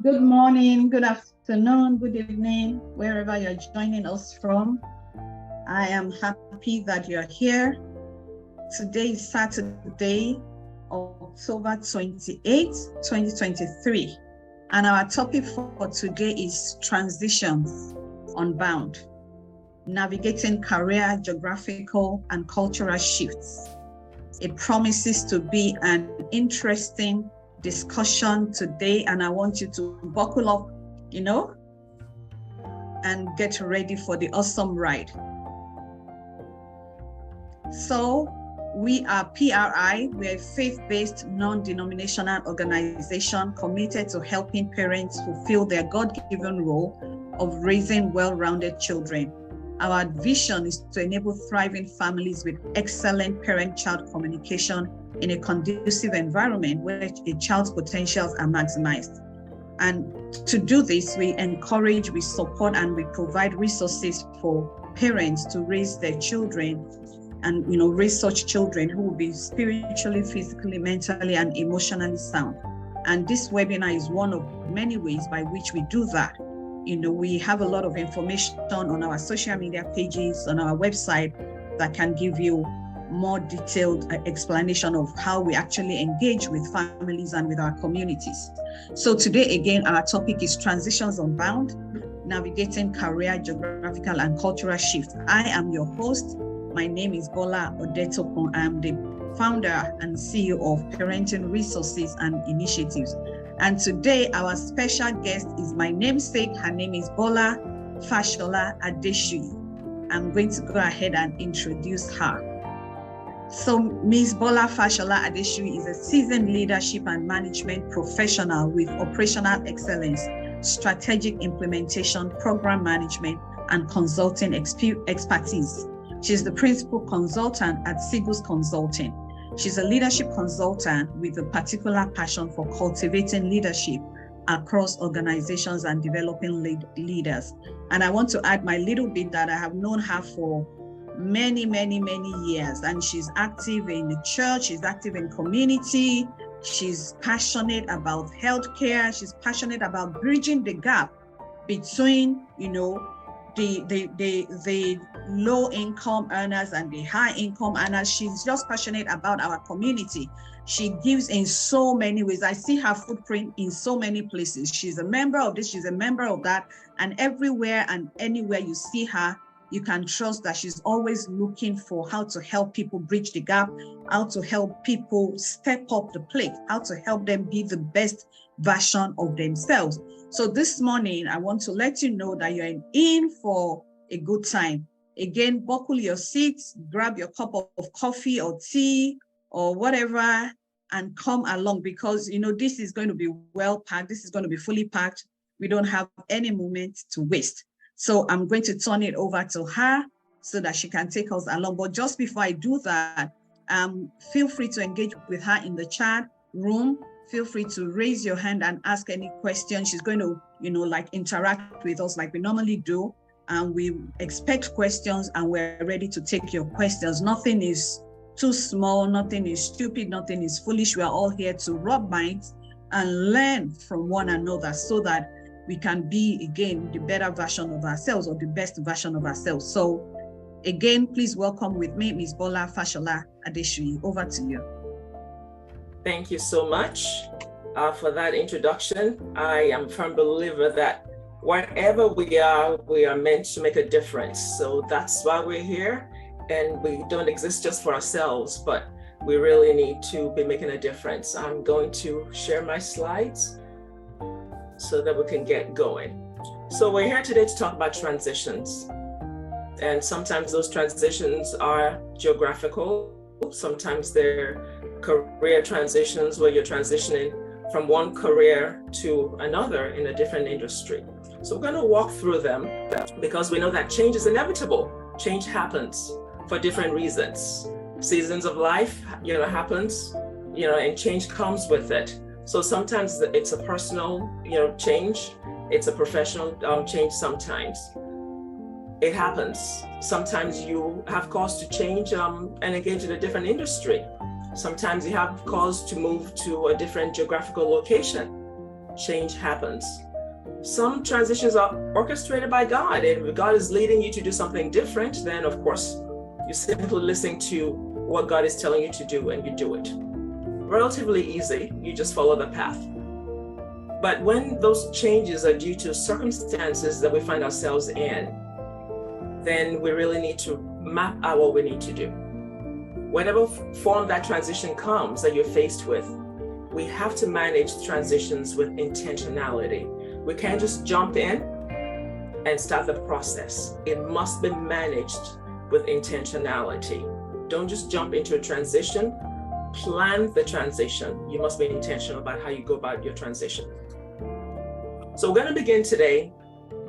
Good morning, good afternoon, good evening, wherever you're joining us from. I am happy that you're here. Today is Saturday, October 28, 2023. And our topic for today is transitions, Unbound, navigating career, geographical, and cultural shifts. It promises to be an interesting discussion today, and I want you to buckle up, and get ready for the awesome ride. So we are PRI, we're a faith-based, non-denominational organization committed to helping parents fulfill their God-given role of raising well-rounded children. Our vision is to enable thriving families with excellent parent-child communication in a conducive environment where a child's potentials are maximized. And to do this, we encourage, we support, and we provide resources for parents to raise their children and raise such children who will be spiritually, physically, mentally, and emotionally sound. And this webinar is one of many ways by which we do that. We have a lot of information on our social media pages, on our website, that can give you more detailed explanation of how we actually engage with families and with our communities. So today, again, our topic is Transitions Unbound, Navigating Career, Geographical, and Cultural Shifts. I am your host. My name is Bola Odetokun. I am the founder and CEO of Parenting Resources and Initiatives. And today, our special guest is my namesake. Her name is Bola Fashola Adeshui. I'm going to go ahead and introduce her. So Ms. Bola Fashola Adeshui is a seasoned leadership and management professional with operational excellence, strategic implementation, program management, and consulting expertise. She's the principal consultant at Sigus Consulting. She's a leadership consultant with a particular passion for cultivating leadership across organizations and developing leaders. And I want to add my little bit that I have known her for many years, and she's active in the church, she's active in community, she's passionate about healthcare, she's passionate about bridging the gap between, the low income earners and the high income earners. She's just passionate about our community. She gives in so many ways. I see her footprint in so many places. She's a member of this, she's a member of that, and everywhere and anywhere you see her, you can trust that she's always looking for how to help people bridge the gap, how to help people step up the plate, how to help them be the best version of themselves. So this morning, I want to let you know that you're in for a good time. Again, buckle your seats, grab your cup of coffee or tea or whatever, and come along, because this is going to be well packed. This is going to be fully packed. We don't have any moment to waste. So I'm going to turn it over to her so that she can take us along. But just before I do that, feel free to engage with her in the chat room. Feel free to raise your hand and ask any questions. She's going to, interact with us like we normally do. And we expect questions, and we're ready to take your questions. Nothing is too small, nothing is stupid, nothing is foolish. We are all here to rub minds and learn from one another so that we can be, again, the better version of ourselves, or the best version of ourselves. So again, please welcome with me, Ms. Bola Fashola Adeshui. Over to you. Thank you so much for that introduction. I am a firm believer that wherever we are meant to make a difference. So that's why we're here. And we don't exist just for ourselves, but we really need to be making a difference. I'm going to share my slides so that we can get going. So we're here today to talk about transitions. And sometimes those transitions are geographical. Sometimes they're career transitions where you're transitioning from one career to another in a different industry. So we're going to walk through them because we know that change is inevitable. Change happens for different reasons. Seasons of life, happens, and change comes with it. So sometimes it's a personal, change. It's a professional change sometimes. It happens. Sometimes you have cause to change and engage in a different industry. Sometimes you have cause to move to a different geographical location. change happens. Some transitions are orchestrated by God. If God is leading you to do something different, then of course, you're simply listening to what God is telling you to do and you do it. Relatively easy, you just follow the path. But when those changes are due to circumstances that we find ourselves in, then we really need to map out what we need to do. Whatever form that transition comes that you're faced with, we have to manage transitions with intentionality. We can't just jump in and start the process. It must be managed with intentionality. Don't just jump into a transition, plan the transition. You must be intentional about how you go about your transition. So we're going to begin today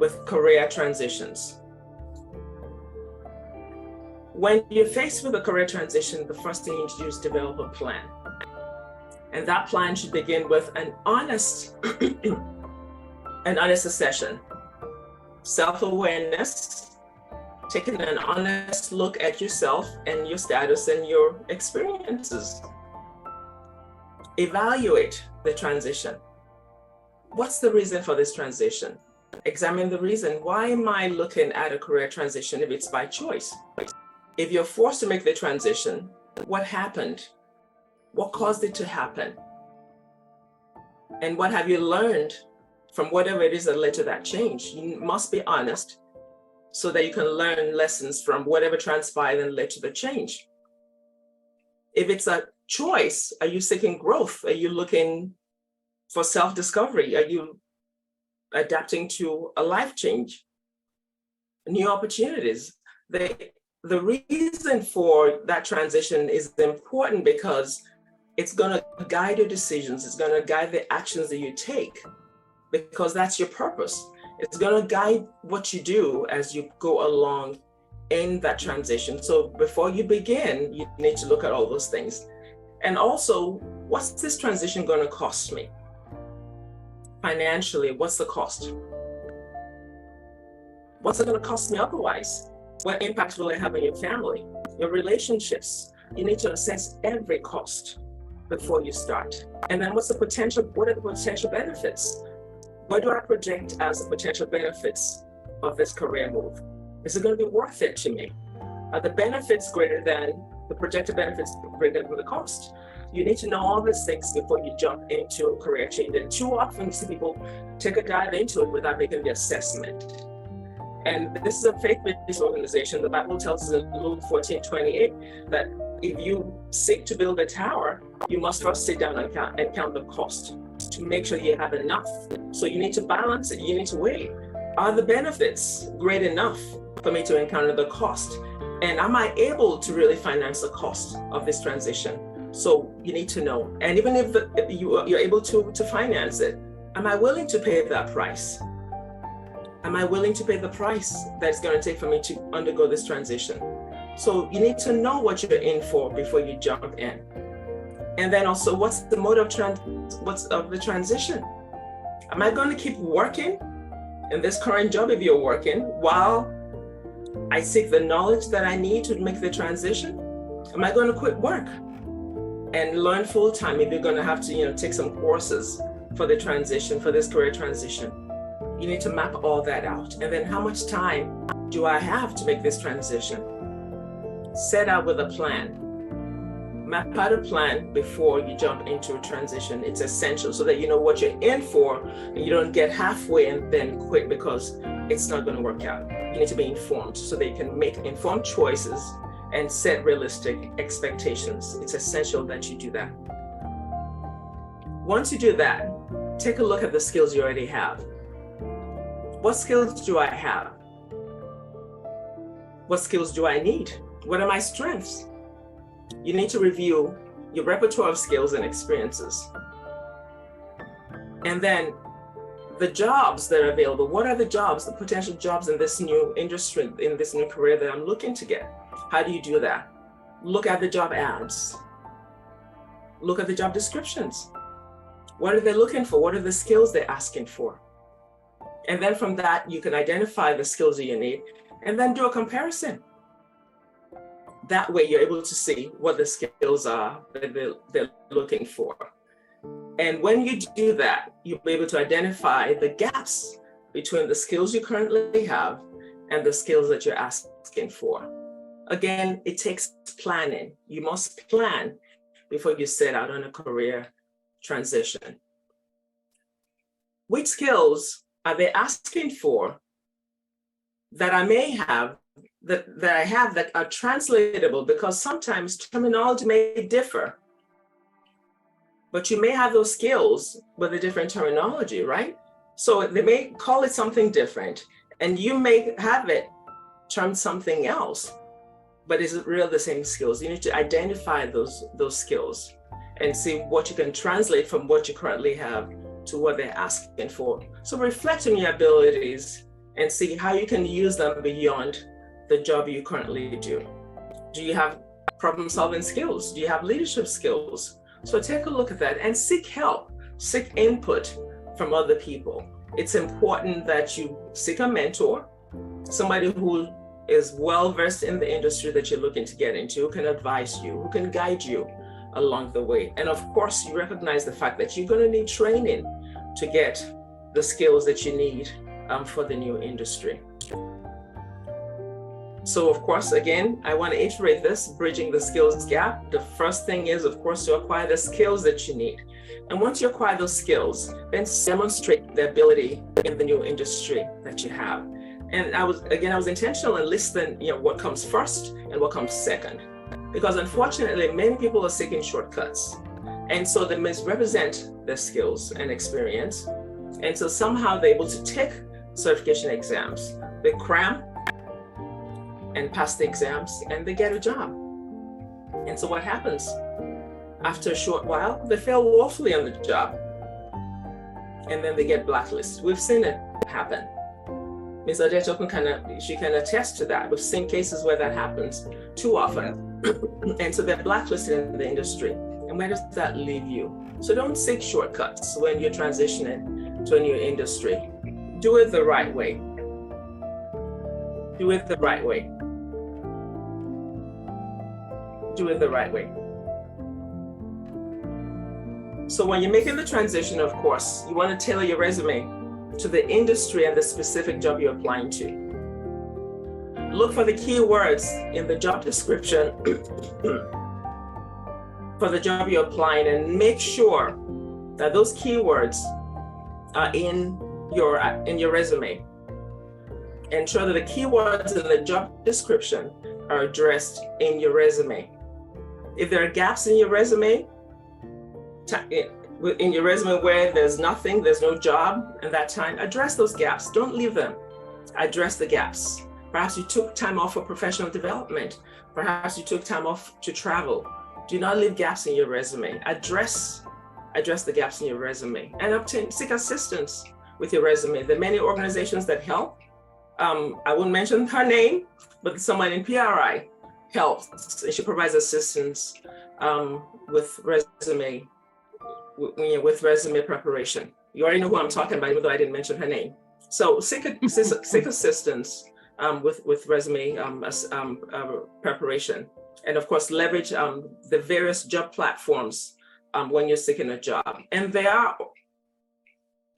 with career transitions. When you're faced with a career transition, the first thing you need to do is develop a plan. And that plan should begin with an honest assessment, self-awareness, taking an honest look at yourself and your status and your experiences. Evaluate the transition. What's the reason for this transition? Examine the reason. Why am I looking at a career transition if it's by choice? If you're forced to make the transition, what happened? What caused it to happen? And what have you learned from whatever it is that led to that change? You must be honest so that you can learn lessons from whatever transpired and led to the change. If it's a choice, are you seeking growth? Are you looking for self-discovery? Are you adapting to a life change, new opportunities? The reason for that transition is important because it's going to guide your decisions. It's going to guide the actions that you take because that's your purpose. It's going to guide what you do as you go along in that transition. So before you begin, you need to look at all those things. And also, what's this transition going to cost me? Financially, what's the cost? What's it going to cost me otherwise? What impact will it have on your family, your relationships? You need to assess every cost before you start. And then what are the potential benefits? What do I project as the potential benefits of this career move? Is it going to be worth it to me? Are the benefits greater than the projected benefits greater than the cost? You need to know all these things before you jump into a career change. And too often you see people take a dive into it without making the assessment. And this is a faith-based organization. The Bible tells us in Luke 14:28 that if you seek to build a tower, you must first sit down and count the cost to make sure you have enough. So you need to balance it. You need to weigh. Are the benefits great enough for me to encounter the cost? And am I able to really finance the cost of this transition? So you need to know. And even if you're able to finance it, am I willing to pay that price? Am I willing to pay the price that it's going to take for me to undergo this transition? So you need to know what you're in for before you jump in. And then also, what's the mode of the transition? Am I going to keep working in this current job if you're working while I seek the knowledge that I need to make the transition? Am I going to quit work and learn full time if you're going to have to, take some courses for the transition, for this career transition? You need to map all that out. And then how much time do I have to make this transition? Set out with a plan. Map out a plan before you jump into a transition. It's essential so that you know what you're in for and you don't get halfway and then quit because it's not going to work out. You need to be informed so that you can make informed choices and set realistic expectations. It's essential that you do that. Once you do that, take a look at the skills you already have. What skills do I have? What skills do I need? What are my strengths? You need to review your repertoire of skills and experiences. And then the jobs that are available. What are the jobs, the potential jobs in this new industry, in this new career that I'm looking to get? How do you do that? Look at the job ads. Look at the job descriptions. What are they looking for? What are the skills they're asking for? And then from that, you can identify the skills that you need and then do a comparison. That way you're able to see what the skills are that they're looking for. And when you do that, you'll be able to identify the gaps between the skills you currently have and the skills that you're asking for. Again, it takes planning. You must plan before you set out on a career transition. Which skills are they asking for that I may have, that I have that are translatable? Because sometimes terminology may differ, but you may have those skills with a different terminology, right? So they may call it something different, and you may have it termed something else, but is it really the same skills? You need to identify those skills and see what you can translate from what you currently have to what they're asking for. So reflect on your abilities and see how you can use them beyond the job you currently do. Do you have problem-solving skills? Do you have leadership skills? So take a look at that and seek help, seek input from other people. It's important that you seek a mentor, somebody who is well-versed in the industry that you're looking to get into, who can advise you, who can guide you along the way. And of course, you recognize the fact that you're going to need training to get the skills that you need for the new industry. So of course, again, I want to iterate this, bridging the skills gap. The first thing is, of course, to acquire the skills that you need. And once you acquire those skills, then demonstrate the ability in the new industry that you have. And I was intentional in listing, what comes first and what comes second. Because unfortunately, many people are seeking shortcuts. And so they misrepresent their skills and experience. And so somehow they're able to take certification exams. They cram and pass the exams and they get a job. And so what happens? After a short while, they fail woefully on the job. And then they get blacklisted. We've seen it happen. Ms. Adeto she can attest to that. We've seen cases where that happens too often. And so they're blacklisted in the industry. And where does that leave you? So don't seek shortcuts when you're transitioning to a new industry. Do it the right way. Do it the right way. Do it the right way. So when you're making the transition, of course, you want to tailor your resume to the industry and the specific job you're applying to. Look for the keywords in the job description for the job you're applying, and make sure that those keywords are in your resume. Ensure that the keywords in the job description are addressed in your resume. If there are gaps in your resume, where there's nothing, there's no job at that time, address those gaps. Don't leave them. Address the gaps. Perhaps you took time off for professional development. Perhaps you took time off to travel. Do not leave gaps in your resume. Address the gaps in your resume and seek assistance with your resume. There are many organizations that help. I won't mention her name, but someone in PRI helps. She provides assistance with resume preparation. You already know who I'm talking about, even though I didn't mention her name. So seek assistance with resume preparation. And of course, leverage the various job platforms when you're seeking a job. And there are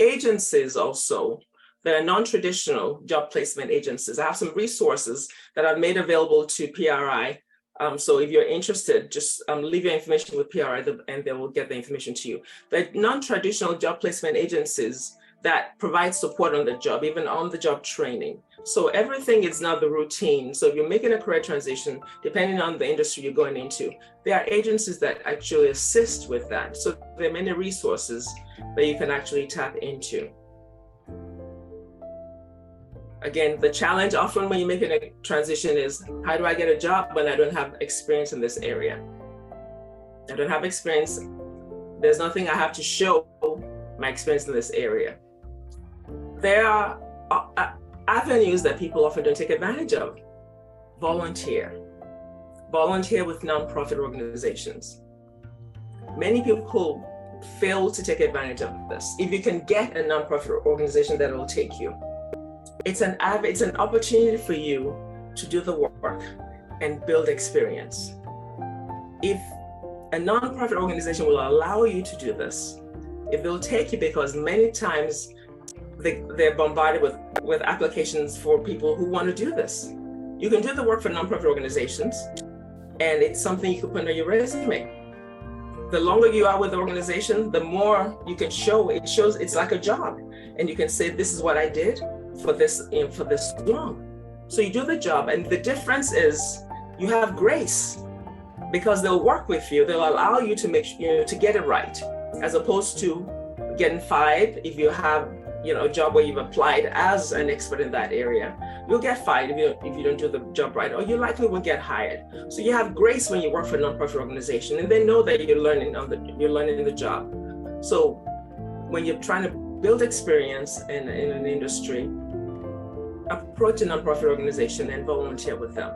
agencies also that are non-traditional job placement agencies. I have some resources that I've made available to PRI. So if you're interested, just leave your information with PRI and they will get the information to you. But non-traditional job placement agencies that provide support on the job, even on the job training. So everything is now the routine. So if you're making a career transition, depending on the industry you're going into, there are agencies that actually assist with that. So there are many resources that you can actually tap into. Again, the challenge often when you're making a transition is, how do I get a job when I don't have experience in this area? I don't have experience. There's nothing I have to show my experience in this area. There are avenues that people often don't take advantage of. Volunteer with nonprofit organizations. Many people fail to take advantage of this. If you can get a nonprofit organization that will take you, it's an opportunity for you to do the work and build experience. If a nonprofit organization will allow you to do this, if they'll take you, because many times they're bombarded with applications for people who want to do this. You can do the work for nonprofit organizations, and it's something you can put on your resume. The longer you are with the organization, the more you can show. It shows it's like a job, and you can say, this is what I did for this long. So you do the job, and the difference is you have grace, because they'll work with you. They'll allow you to to get it right, as opposed to getting fired if you have a job where you've applied as an expert in that area. You'll get fired if you don't do the job right, or you likely will get hired. So you have grace when you work for a nonprofit organization, and they know that you're learning the job. So when you're trying to build experience in an industry, approach a nonprofit organization and volunteer with them.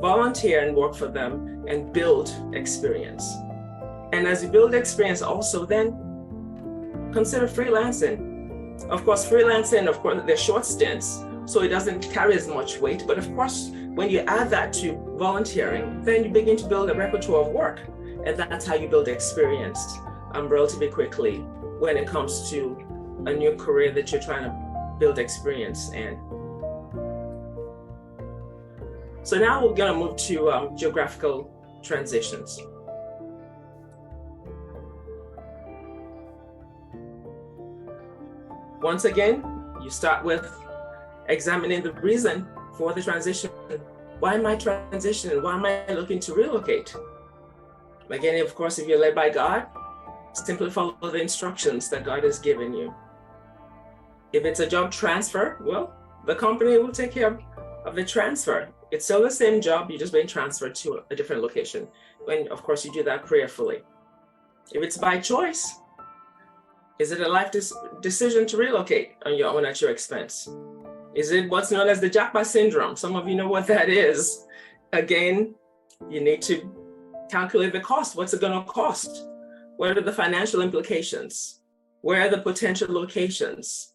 Volunteer and work for them and build experience. And as you build experience, also then consider freelancing. Of course, freelancing, they're short stints, so it doesn't carry as much weight. But of course, when you add that to volunteering, then you begin to build a repertoire of work. And that's how you build experience relatively quickly when it comes to a new career that you're trying to build experience in. So now we're going to move to geographical transitions. Once again, you start with examining the reason for the transition. Why am I transitioning? Why am I looking to relocate? Again, of course, if you're led by God, simply follow the instructions that God has given you. If it's a job transfer, well, the company will take care of the transfer. It's still the same job, you're just being transferred to a different location. And of course, you do that prayerfully. If it's by choice, is it a life decision to relocate on your own at your expense? Is it what's known as the jackpot syndrome? Some of you know what that is. Again, you need to calculate the cost. What's it going to cost? What are the financial implications? Where are the potential locations?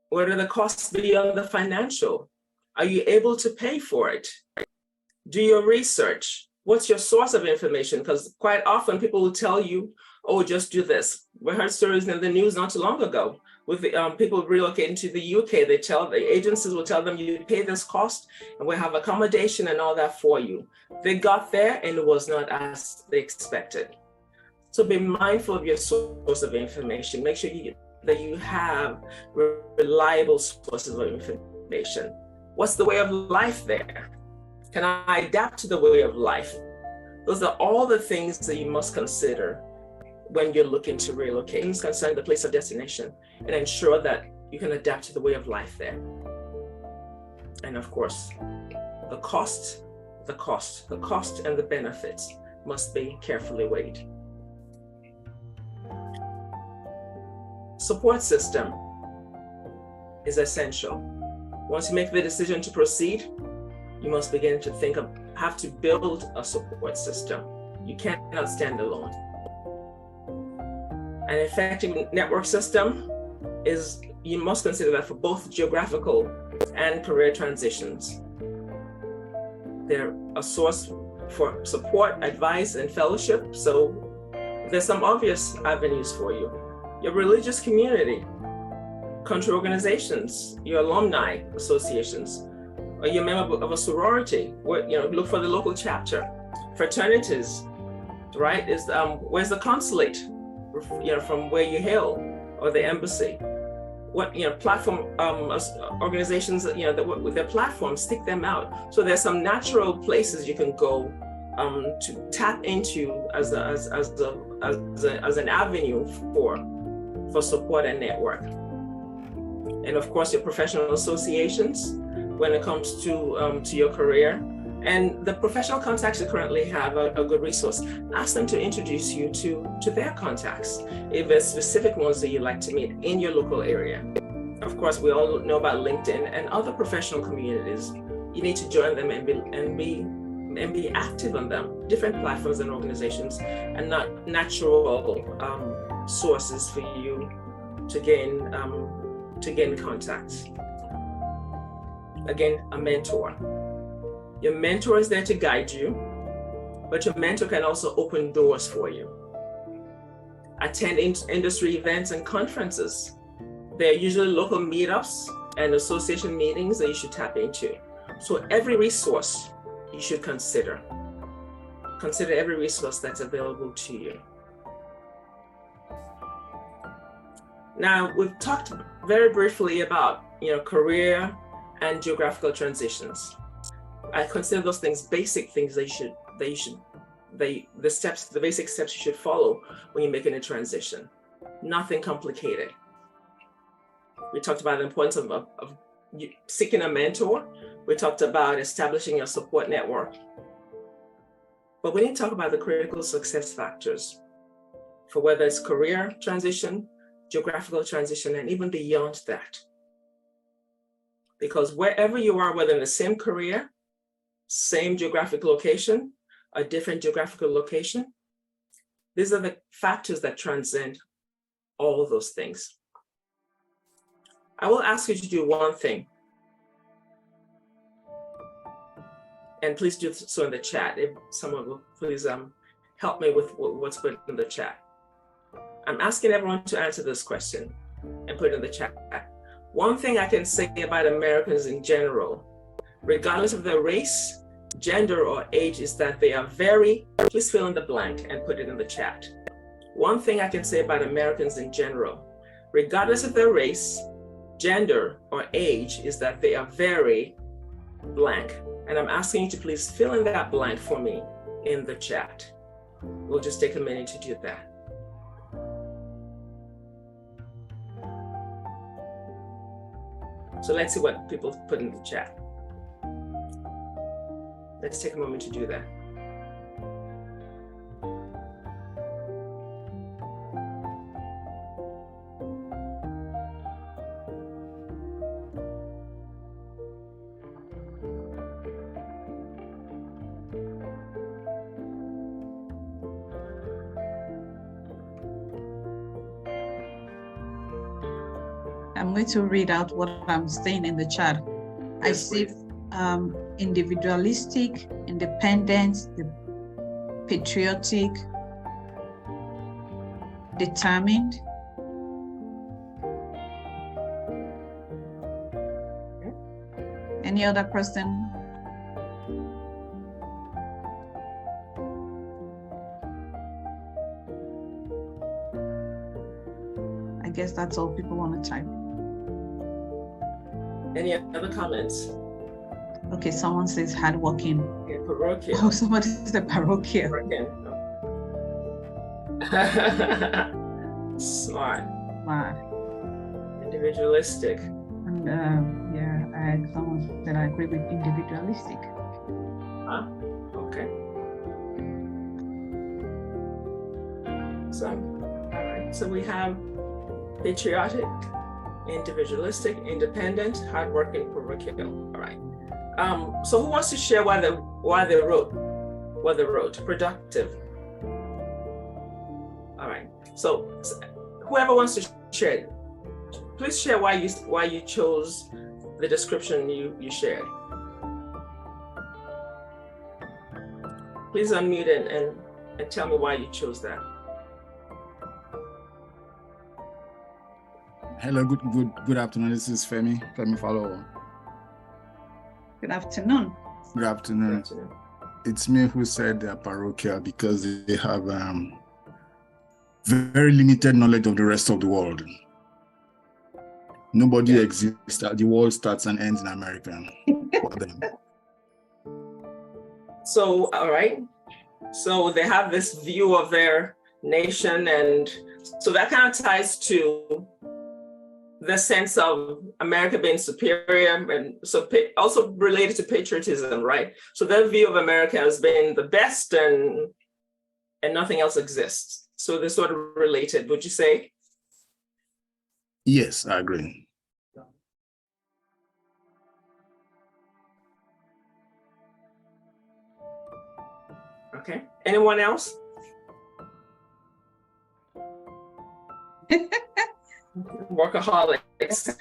What are the costs beyond the financial? Are you able to pay for it? Do your research. What's your source of information? Because quite often people will tell you, oh, just do this. We heard stories in the news not too long ago with the, people relocating to the UK. The agencies will tell them, you pay this cost and we'll have accommodation and all that for you. They got there and it was not as they expected. So be mindful of your source of information. Make sure that you have reliable sources of information. What's the way of life there? Can I adapt to the way of life? Those are all the things that you must consider when you're looking to relocate. Concerning the place of destination, and ensure that you can adapt to the way of life there. And of course, the cost and the benefits must be carefully weighed. Support system is essential. Once you make the decision to proceed, you must begin to have to build a support system. You cannot stand alone. An effective network system is, you must consider that for both geographical and career transitions. They're a source for support, advice, and fellowship. So there's some obvious avenues for you. Your religious community, country organizations, your alumni associations, or you're a member of a sorority, look for the local chapter. Fraternities, right, is where's the consulate, from where you hail, or the embassy. What platform organizations that work with their platforms, stick them out. So there's some natural places you can go to tap into as an avenue for support and network. And of course, your professional associations when it comes to your career. And the professional contacts you currently have are a good resource. Ask them to introduce you to their contacts, if there's specific ones that you'd like to meet in your local area. Of course, we all know about LinkedIn and other professional communities. You need to join them and be active on them. Different platforms and organizations are not natural sources for you to gain contacts. Again, a mentor. Your mentor is there to guide you, but your mentor can also open doors for you. attend industry events and conferences. There are usually local meetups and association meetings that you should tap into. So every resource you should consider. Consider every resource that's available to you. Now, we've talked very briefly about, career and geographical transitions. I consider those things basic things the basic steps you should follow when you're making a transition. Nothing complicated. We talked about the importance of seeking a mentor. We talked about establishing a support network. But we need to talk about the critical success factors for whether it's career transition, geographical transition, and even beyond that. Because wherever you are, whether in the same career, same geographic location, a different geographical location, these are the factors that transcend all of those things. I will ask you to do one thing. And please do so in the chat. If someone will please help me with what's put in the chat. I'm asking everyone to answer this question and put it in the chat. One thing I can say about Americans in general, regardless of their race, gender, or age, is that they are please fill in the blank and put it in the chat. One thing I can say about Americans in general, regardless of their race, gender, or age, is that they are very blank. And I'm asking you to please fill in that blank for me in the chat. We'll just take a minute to do that. So let's see what people put in the chat. Let's take a moment to do that. I'm going to read out what I'm saying in the chat. I see individualistic, independent, patriotic, determined. Any other person? I guess that's all people want to type. Any other comments? Okay, someone says hardworking. Yeah, parochial. Oh, somebody said parochial. Smart. Smart. Individualistic. And someone said I agree with individualistic. Okay. So, all right. So we have patriotic, individualistic, independent, hardworking, parochial. All right. So who wants to share why they wrote productive? All right. So whoever wants to share, please share why you chose the description you shared. Please unmute and tell me why you chose that. Hello, good afternoon. This is Femi Follow. Good afternoon. Good afternoon. It's me who said they're parochial because they have very limited knowledge of the rest of the world. Nobody exists. The world starts and ends in America for them. So, all right. So they have this view of their nation, and so that kind of ties to the sense of America being superior, and so also related to patriotism, right? So their view of America as being the best and nothing else exists. So they're sort of related, would you say? Yes, I agree. Okay. Anyone else? Workaholics.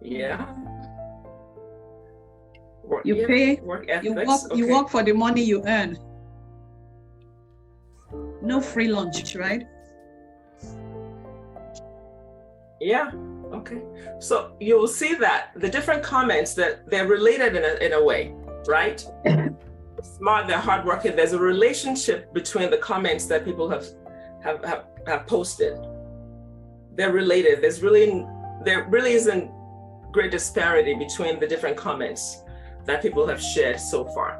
Yeah. You pay. Work ethics. You work for the money you earn. No free lunch, right? Yeah, okay. So you will see that the different comments, that they're related in a way, right? Smart, they're hardworking. There's a relationship between the comments that people have posted. They're related. There really isn't great disparity between the different comments that people have shared so far.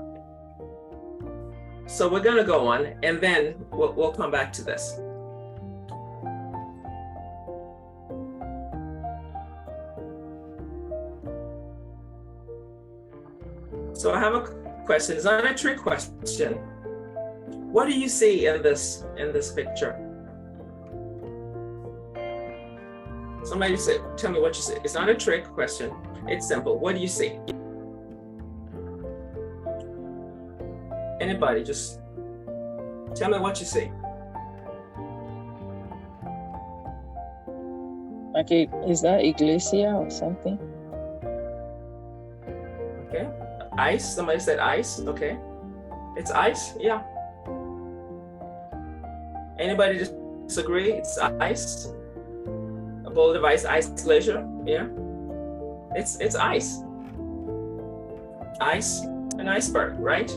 So we're gonna go on, and then we'll come back to this. So I have a question. It's not a trick question. What do you see in this picture? Somebody say, tell me what you see. It's not a trick question. It's simple. What do you see? Anybody, just tell me what you see. Okay, is that iglesia or something? Okay. Ice. Somebody said ice. Okay. It's ice. Yeah. Anybody disagree? It's ice. A bowl of ice. Ice glacier. Yeah. It's ice. Ice. An iceberg, right?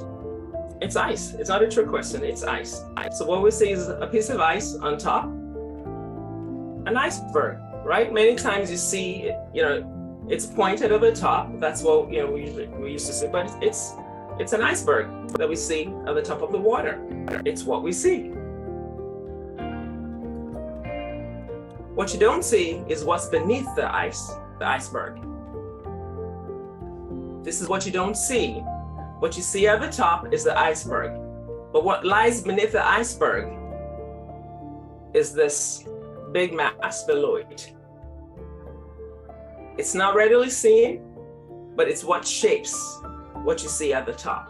It's ice. It's not a trick question. It's ice. So what we see is a piece of ice on top. An iceberg, right? Many times you see, it's pointed at the top. That's what we used to see. But it's an iceberg that we see at the top of the water. It's what we see. What you don't see is what's beneath the iceberg. This is what you don't see. What you see at the top is the iceberg. But what lies beneath the iceberg is this big mass below it. It's not readily seen, but it's what shapes what you see at the top.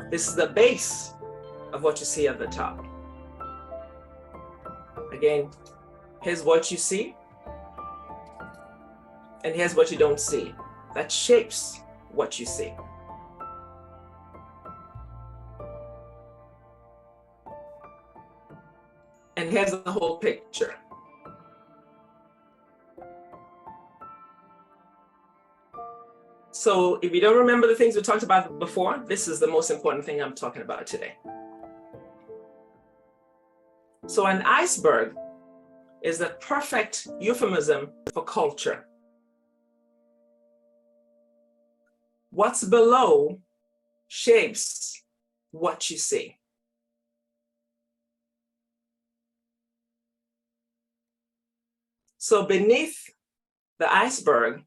This is the base of what you see at the top. Again, here's what you see, and here's what you don't see. That shapes what you see. And here's the whole picture. So if you don't remember the things we talked about before, this is the most important thing I'm talking about today. So an iceberg is the perfect euphemism for culture. What's below shapes what you see. So beneath the iceberg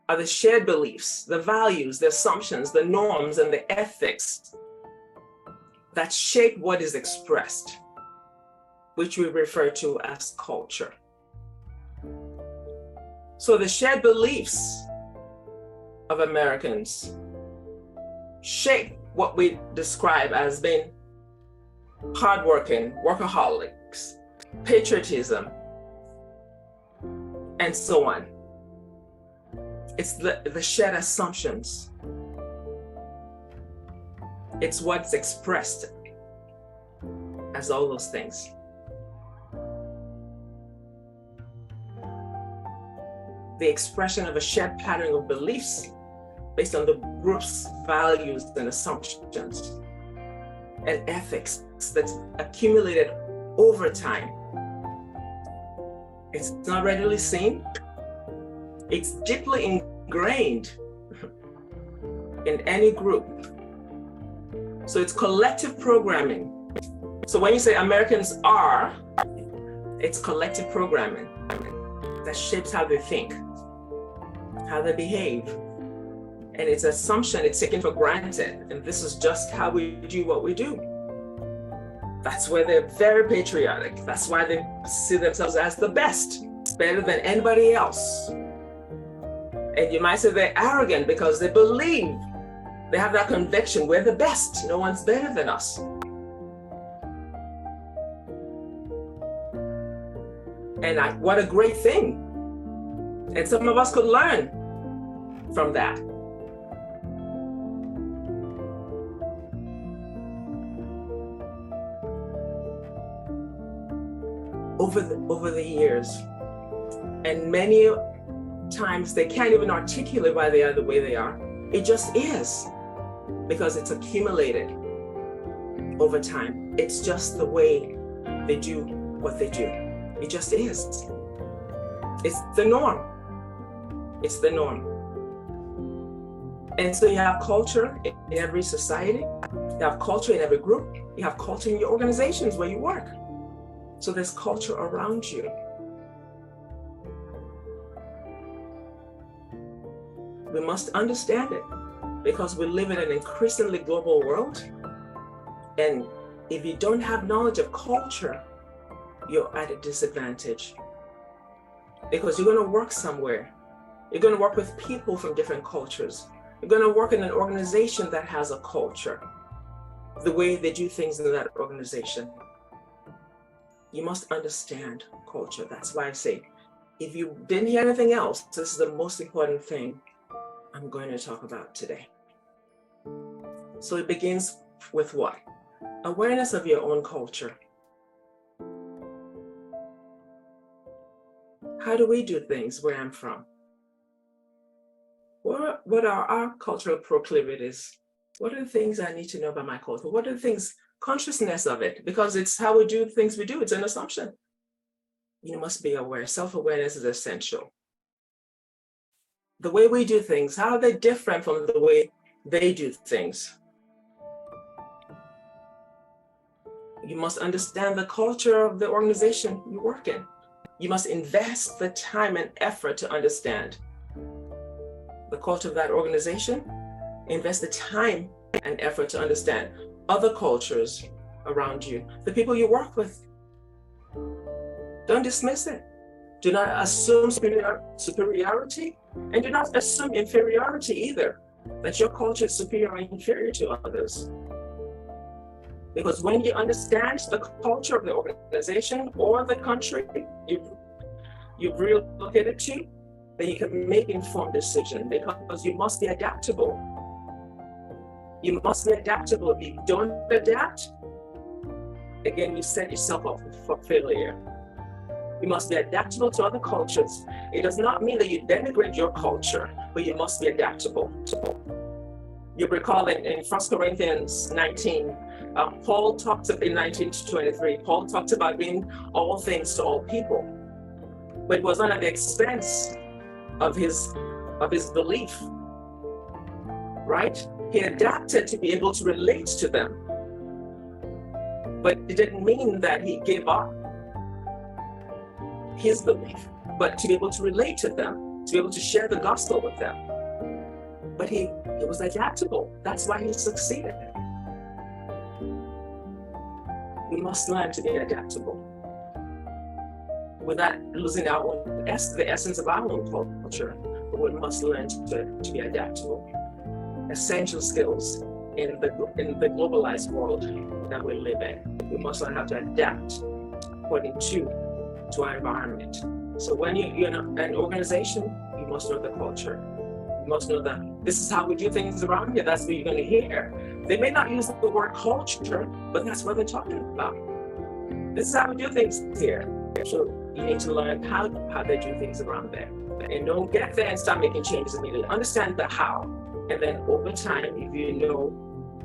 are the shared beliefs, the values, the assumptions, the norms, and the ethics that shape what is expressed, which we refer to as culture. So the shared beliefs of Americans shape what we describe as being hardworking, workaholics, patriotism, and so on. It's the shared assumptions. It's what's expressed as all those things. The expression of a shared pattern of beliefs based on the group's values and assumptions and ethics that's accumulated over time. It's not readily seen. It's deeply ingrained in any group. So it's collective programming. So when you say Americans are, it's collective programming that shapes how they think, how they behave. And it's assumption, it's taken for granted. And this is just how we do what we do. That's where they're very patriotic. That's why they see themselves as the best, better than anybody else. And you might say they're arrogant because they believe, they have that conviction, we're the best, no one's better than us. And what a great thing. And some of us could learn from that. over the years. And many times they can't even articulate why they are the way they are. It just is, because it's accumulated over time. It's just the way they do what they do. It just is. It's the norm. It's the norm. And so you have culture in every society, you have culture in every group, you have culture in your organizations where you work. So there's culture around you. We must understand it because we live in an increasingly global world. And if you don't have knowledge of culture, you're at a disadvantage because you're going to work somewhere. You're going to work with people from different cultures. You're going to work in an organization that has a culture, the way they do things in that organization. You must understand culture. That's why I say, if you didn't hear anything else, this is the most important thing I'm going to talk about today. So it begins with what? Awareness of your own culture. How do we do things where I'm from? What are our cultural proclivities? What are the things I need to know about my culture? What are the things, consciousness of it? Because it's how we do things we do. It's an assumption. You must be aware. Self-awareness is essential. The way we do things, how are they different from the way they do things? You must understand the culture of the organization you work in. You must invest the time and effort to understand the culture of that organization. Invest the time and effort to understand other cultures around you, the people you work with. Don't dismiss it. Do not assume superiority, and do not assume inferiority either, that your culture is superior or inferior to others. Because when you understand the culture of the organization or the country you've relocated to, then you can make informed decisions, because you must be adaptable. You must be adaptable. If you don't adapt, again, you set yourself up for failure. You must be adaptable to other cultures. It does not mean that you denigrate your culture, but you must be adaptable. You recall in 1 Corinthians 19, Paul talks in 19 to 23, Paul talks about being all things to all people, but it was not at the expense of his belief, right? He adapted to be able to relate to them, but it didn't mean that he gave up his belief, but to be able to relate to them, to be able to share the gospel with them. But he was adaptable. That's why he succeeded. We must learn to be adaptable without losing the essence of our own culture. But we must learn to be adaptable. Essential skills in the globalized world that we live in. We must learn how to adapt according to our environment. So when you're in an organization, you must know the culture. You must know that this is how we do things around here. That's what you're going to hear. They may not use the word culture, but that's what they're talking about. This is how we do things here. So you need to learn how they do things around there. And don't get there and start making changes immediately. Understand the how. And then over time, if you know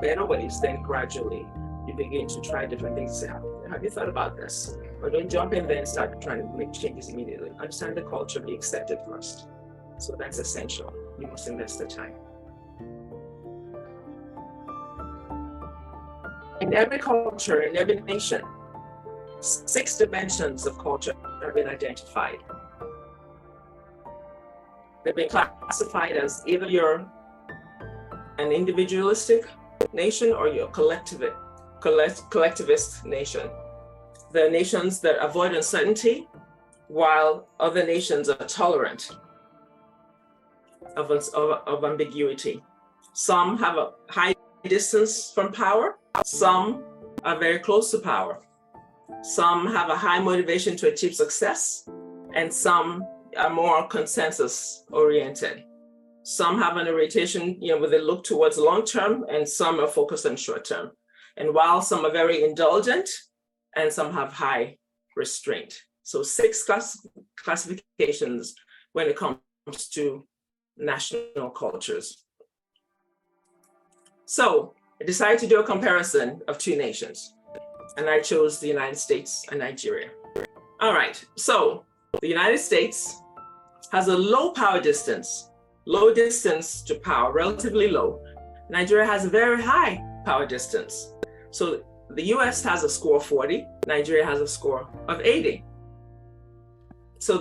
better ways, then gradually you begin to try different things. Have you thought about this? Or don't jump in there and start trying to make changes immediately. Understand the culture, be accepted first. So that's essential. You must invest the time. In every culture, in every nation, 6 dimensions of culture have been identified. They've been classified as either you're an individualistic nation or you're a collectivist nation. There are nations that avoid uncertainty, while other nations are tolerant of ambiguity. Some have a high distance from power. Some are very close to power. Some have a high motivation to achieve success, and some are more consensus oriented. Some have an orientation, where they look towards long term, and some are focused on short term. And while some are very indulgent, and some have high restraint. So 6 classifications when it comes to national cultures. So I decided to do a comparison of 2 nations, and I chose the United States and Nigeria. All right, so the United States has a low power distance, low distance to power, relatively low. Nigeria has a very high power distance. So the US has a score of 40, Nigeria has a score of 80. So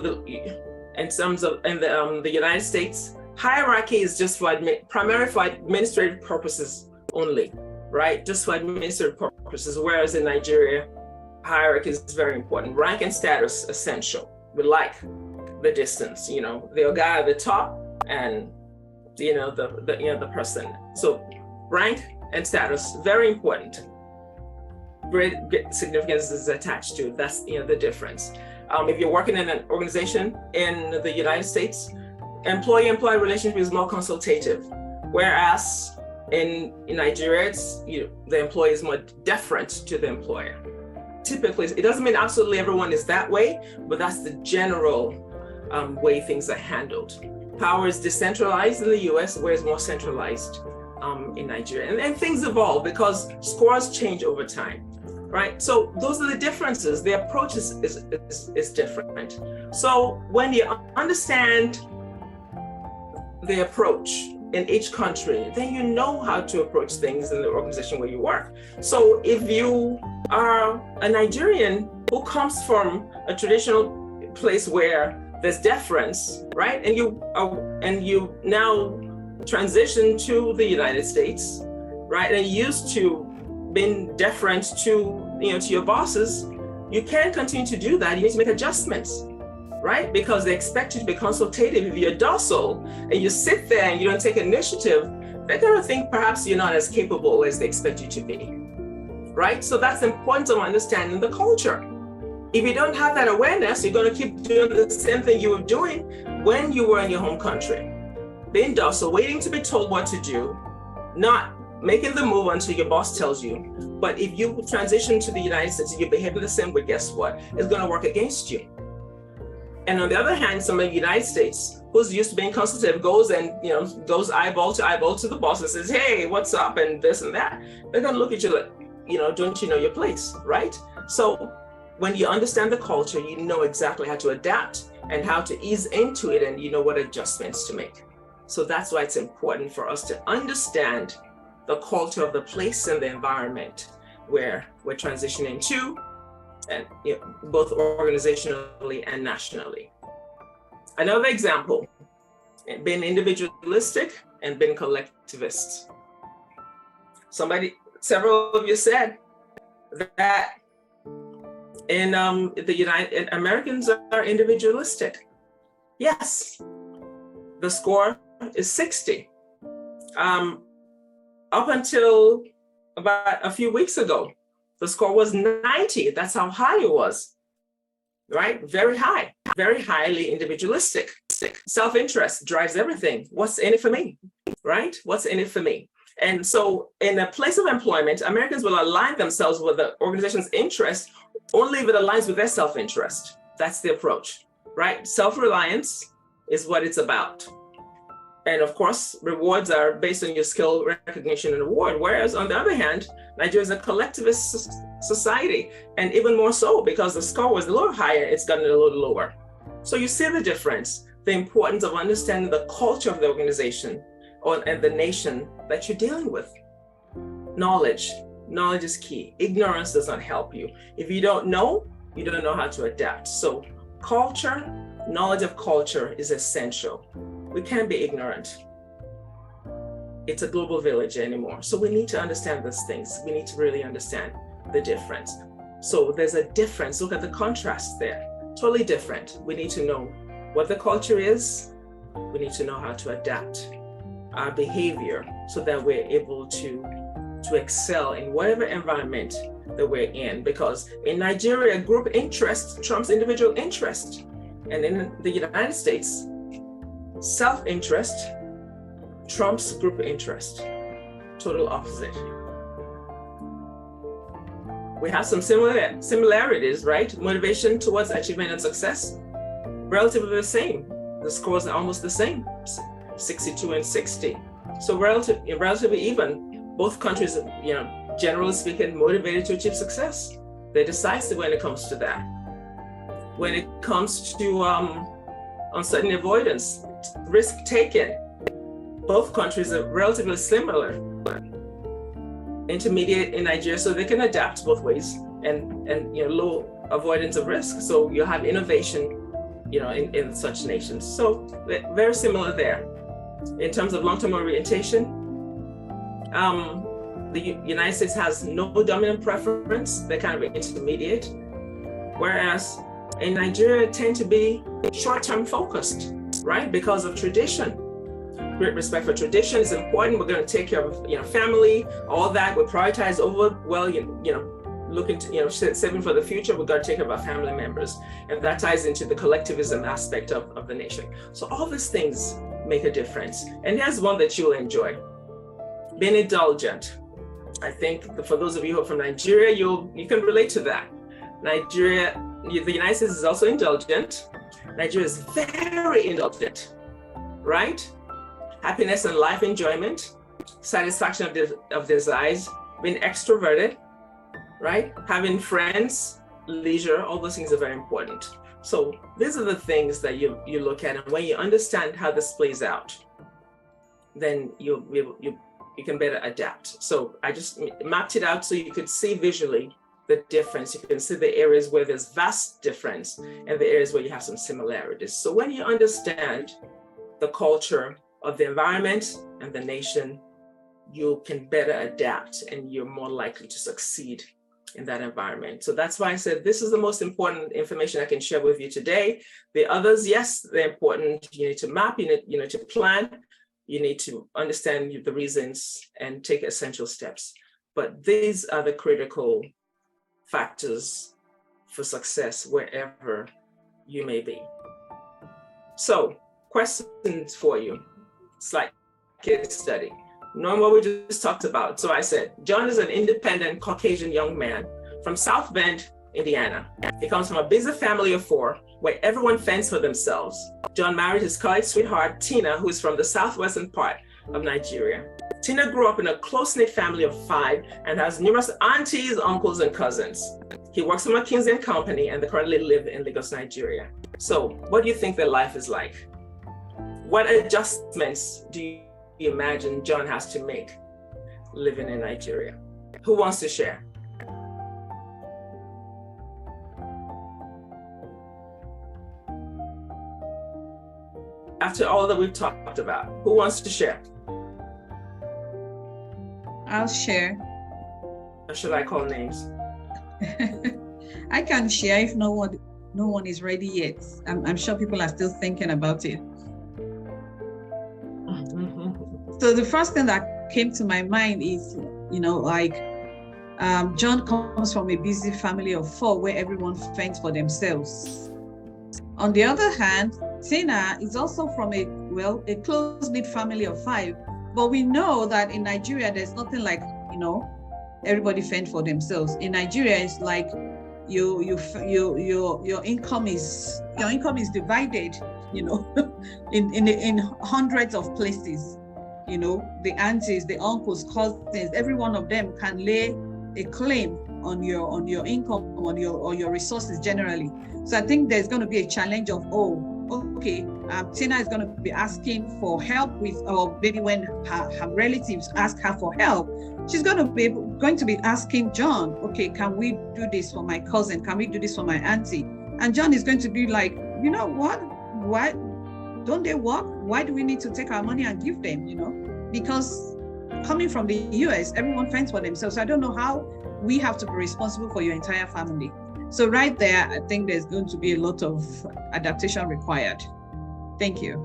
in terms of the United States, hierarchy is just for primarily for administrative purposes only, right? Just for administrative purposes, whereas in Nigeria, hierarchy is very important. Rank and status essential. We like the distance, the guy at the top and the person. So rank and status, very important. Great significance is attached to. That's the difference. If you're working in an organization in the United States, employee-employee relationship is more consultative, whereas in Nigeria, the employee is more deferent to the employer. Typically, it doesn't mean absolutely everyone is that way, but that's the general way things are handled. Power is decentralized in the US, whereas more centralized in Nigeria. And things evolve because scores change over time, right? So those are the differences. The approach is different. So when you understand the approach in each country, then you know how to approach things in the organization where you work. So if you are a Nigerian who comes from a traditional place where there's deference, right? And you now transition to the United States, right? And used to being deferent to your bosses, you can't continue to do that. You need to make adjustments, right? Because they expect you to be consultative. If you're docile and you sit there and you don't take initiative, they're going to think perhaps you're not as capable as they expect you to be, right? So that's the importance of understanding the culture. If you don't have that awareness, you're going to keep doing the same thing you were doing when you were in your home country. Being docile, waiting to be told what to do, not making the move until your boss tells you. But if you transition to the United States and you're behaving the same way, guess what? It's going to work against you. And on the other hand, some of the United States, who's used to being consultative, goes eyeball to the boss and says, hey, what's up? And this and that. They're going to look at you like, don't you know your place, right? So when you understand the culture, you know exactly how to adapt and how to ease into it, and you know what adjustments to make. So that's why it's important for us to understand the culture of the place and the environment where we're transitioning to, and both organizationally and nationally. Another example, being individualistic and being collectivist. Several of you said that in Americans are individualistic. Yes, the score is 60. Up until about a few weeks ago, the score was 90. That's how high it was, right? Very high, very highly individualistic. Self-interest drives everything. What's in it for me, right? What's in it for me? And so in a place of employment, Americans will align themselves with the organization's interest only if it aligns with their self-interest. That's the approach, right? Self-reliance is what it's about. And of course, rewards are based on your skill, recognition, and award. Whereas on the other hand, Nigeria is a collectivist society, and even more so because the score was a little higher, it's gotten a little lower. So you see the difference, the importance of understanding the culture of the organization and the nation that you're dealing with. Knowledge is key. Ignorance does not help you. If you don't know how to adapt. So culture, knowledge of culture is essential. We can't be ignorant. It's a global village anymore. So we need to understand these things. We need to really understand the difference. So there's a difference. Look at the contrast there. Totally different. We need to know what the culture is. We need to know how to adapt our behavior so that we're able to excel in whatever environment that we're in. Because in Nigeria, group interest trumps individual interest. And in the United States, self-interest trumps group interest. Total opposite. We have some similarities, right? Motivation towards achievement and success, relatively the same. The scores are almost the same, 62 and 60. So relatively even. Both countries, generally speaking, motivated to achieve success. They're decisive when it comes to that. When it comes to uncertainty avoidance, risk taken, both countries are relatively similar. Intermediate in Nigeria, so they can adapt both ways, and low avoidance of risk. So you have innovation, in such nations. So very similar there. In terms of long-term orientation, the United States has no dominant preference. They're kind of intermediate, whereas in Nigeria tend to be short-term focused, right? Because of tradition. Great respect for tradition is important. We're going to take care of, family, all that. We prioritize over, looking to, saving for the future. We've got to take care of our family members. And that ties into the collectivism aspect of the nation. So all these things make a difference. And here's one that you'll enjoy. Being indulgent. I think for those of you who are from Nigeria, you can relate to that. Nigeria, the United States is also indulgent. Nigeria is very indulgent, right? Happiness and life enjoyment, satisfaction of desires, being extroverted, right? Having friends, leisure, all those things are very important. So these are the things that you look at, and when you understand how this plays out, then you can better adapt. So I just mapped it out so you could see visually the difference. You can see the areas where there's vast difference and the areas where you have some similarities. So when you understand the culture of the environment and the nation, you can better adapt and you're more likely to succeed in that environment. So that's why I said this is the most important information I can share with you today. The others, yes, they're important. You need to map, you need to plan, you need to understand the reasons and take essential steps. But these are the critical factors for success wherever you may be. So, questions for you. It's like case study. Knowing what we just talked about. So I said, John is an independent Caucasian young man from South Bend, Indiana. He comes from a busy family of 4 where everyone fends for themselves. John married his college sweetheart, Tina, who is from the southwestern part of Nigeria. Tina grew up in a close-knit family of 5 and has numerous aunties, uncles, and cousins. He works for McKinsey & Company and they currently live in Lagos, Nigeria. So what do you think their life is like? What adjustments do you imagine John has to make living in Nigeria? Who wants to share? After all that we've talked about, who wants to share? I'll share. Or should I call names? I can share if no one is ready yet. I'm sure people are still thinking about it. So the first thing that came to my mind is, John comes from a busy family of 4 where everyone fends for themselves. On the other hand, Tina is also from a close-knit family of 5, but we know that in Nigeria, there's nothing like, everybody fend for themselves. In Nigeria, it's like your income is divided, in hundreds of places. The aunties, the uncles, cousins, every one of them can lay a claim on your income, on your resources generally. So I think there's going to be a challenge of, Tina is going to be asking for help with, or maybe when her relatives ask her for help, she's going to be asking John, okay, can we do this for my cousin? Can we do this for my auntie? And John is going to be like, you know what? Why don't they work? Why do we need to take our money and give them? Because coming from the US, everyone fends for themselves. So I don't know how we have to be responsible for your entire family. So right there, I think there's going to be a lot of adaptation required. Thank you.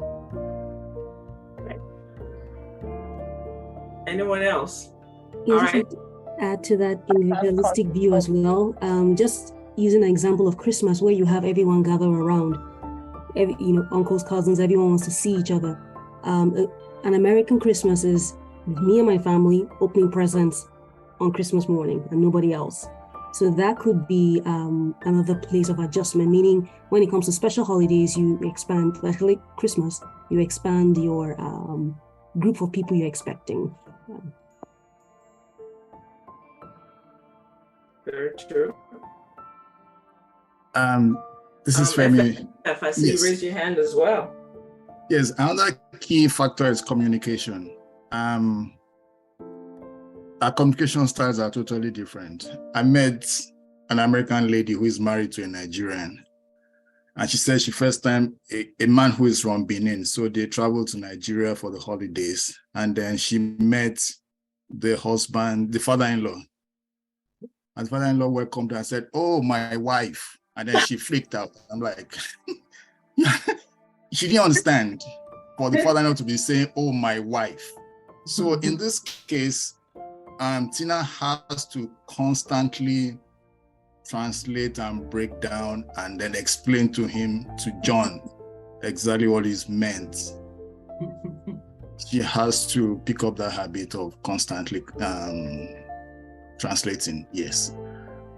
Anyone else? Yeah, All just right. to add to that individualistic view as well. Just using an example of Christmas where you have everyone gather around, uncles, cousins, everyone wants to see each other. An American Christmas is me and my family opening presents on Christmas morning and nobody else. So that could be another place of adjustment, meaning when it comes to special holidays, you expand, like Christmas, you expand your group of people you're expecting. Very true. This is Femi. If I see you raise your hand as well. Yes, another key factor is communication. Our communication styles are totally different. I met an American lady who is married to a Nigerian, and she said she first time a man who is from Benin, so they traveled to Nigeria for the holidays, and then she met the husband, the father-in-law, and the father-in-law welcomed her and said, "Oh, my wife," and then she freaked out. I'm like, she didn't understand for the father-in-law to be saying, "Oh, my wife." So in this case, Tina has to constantly translate and break down and then explain to him, to John, exactly what is meant. She has to pick up that habit of constantly translating, yes.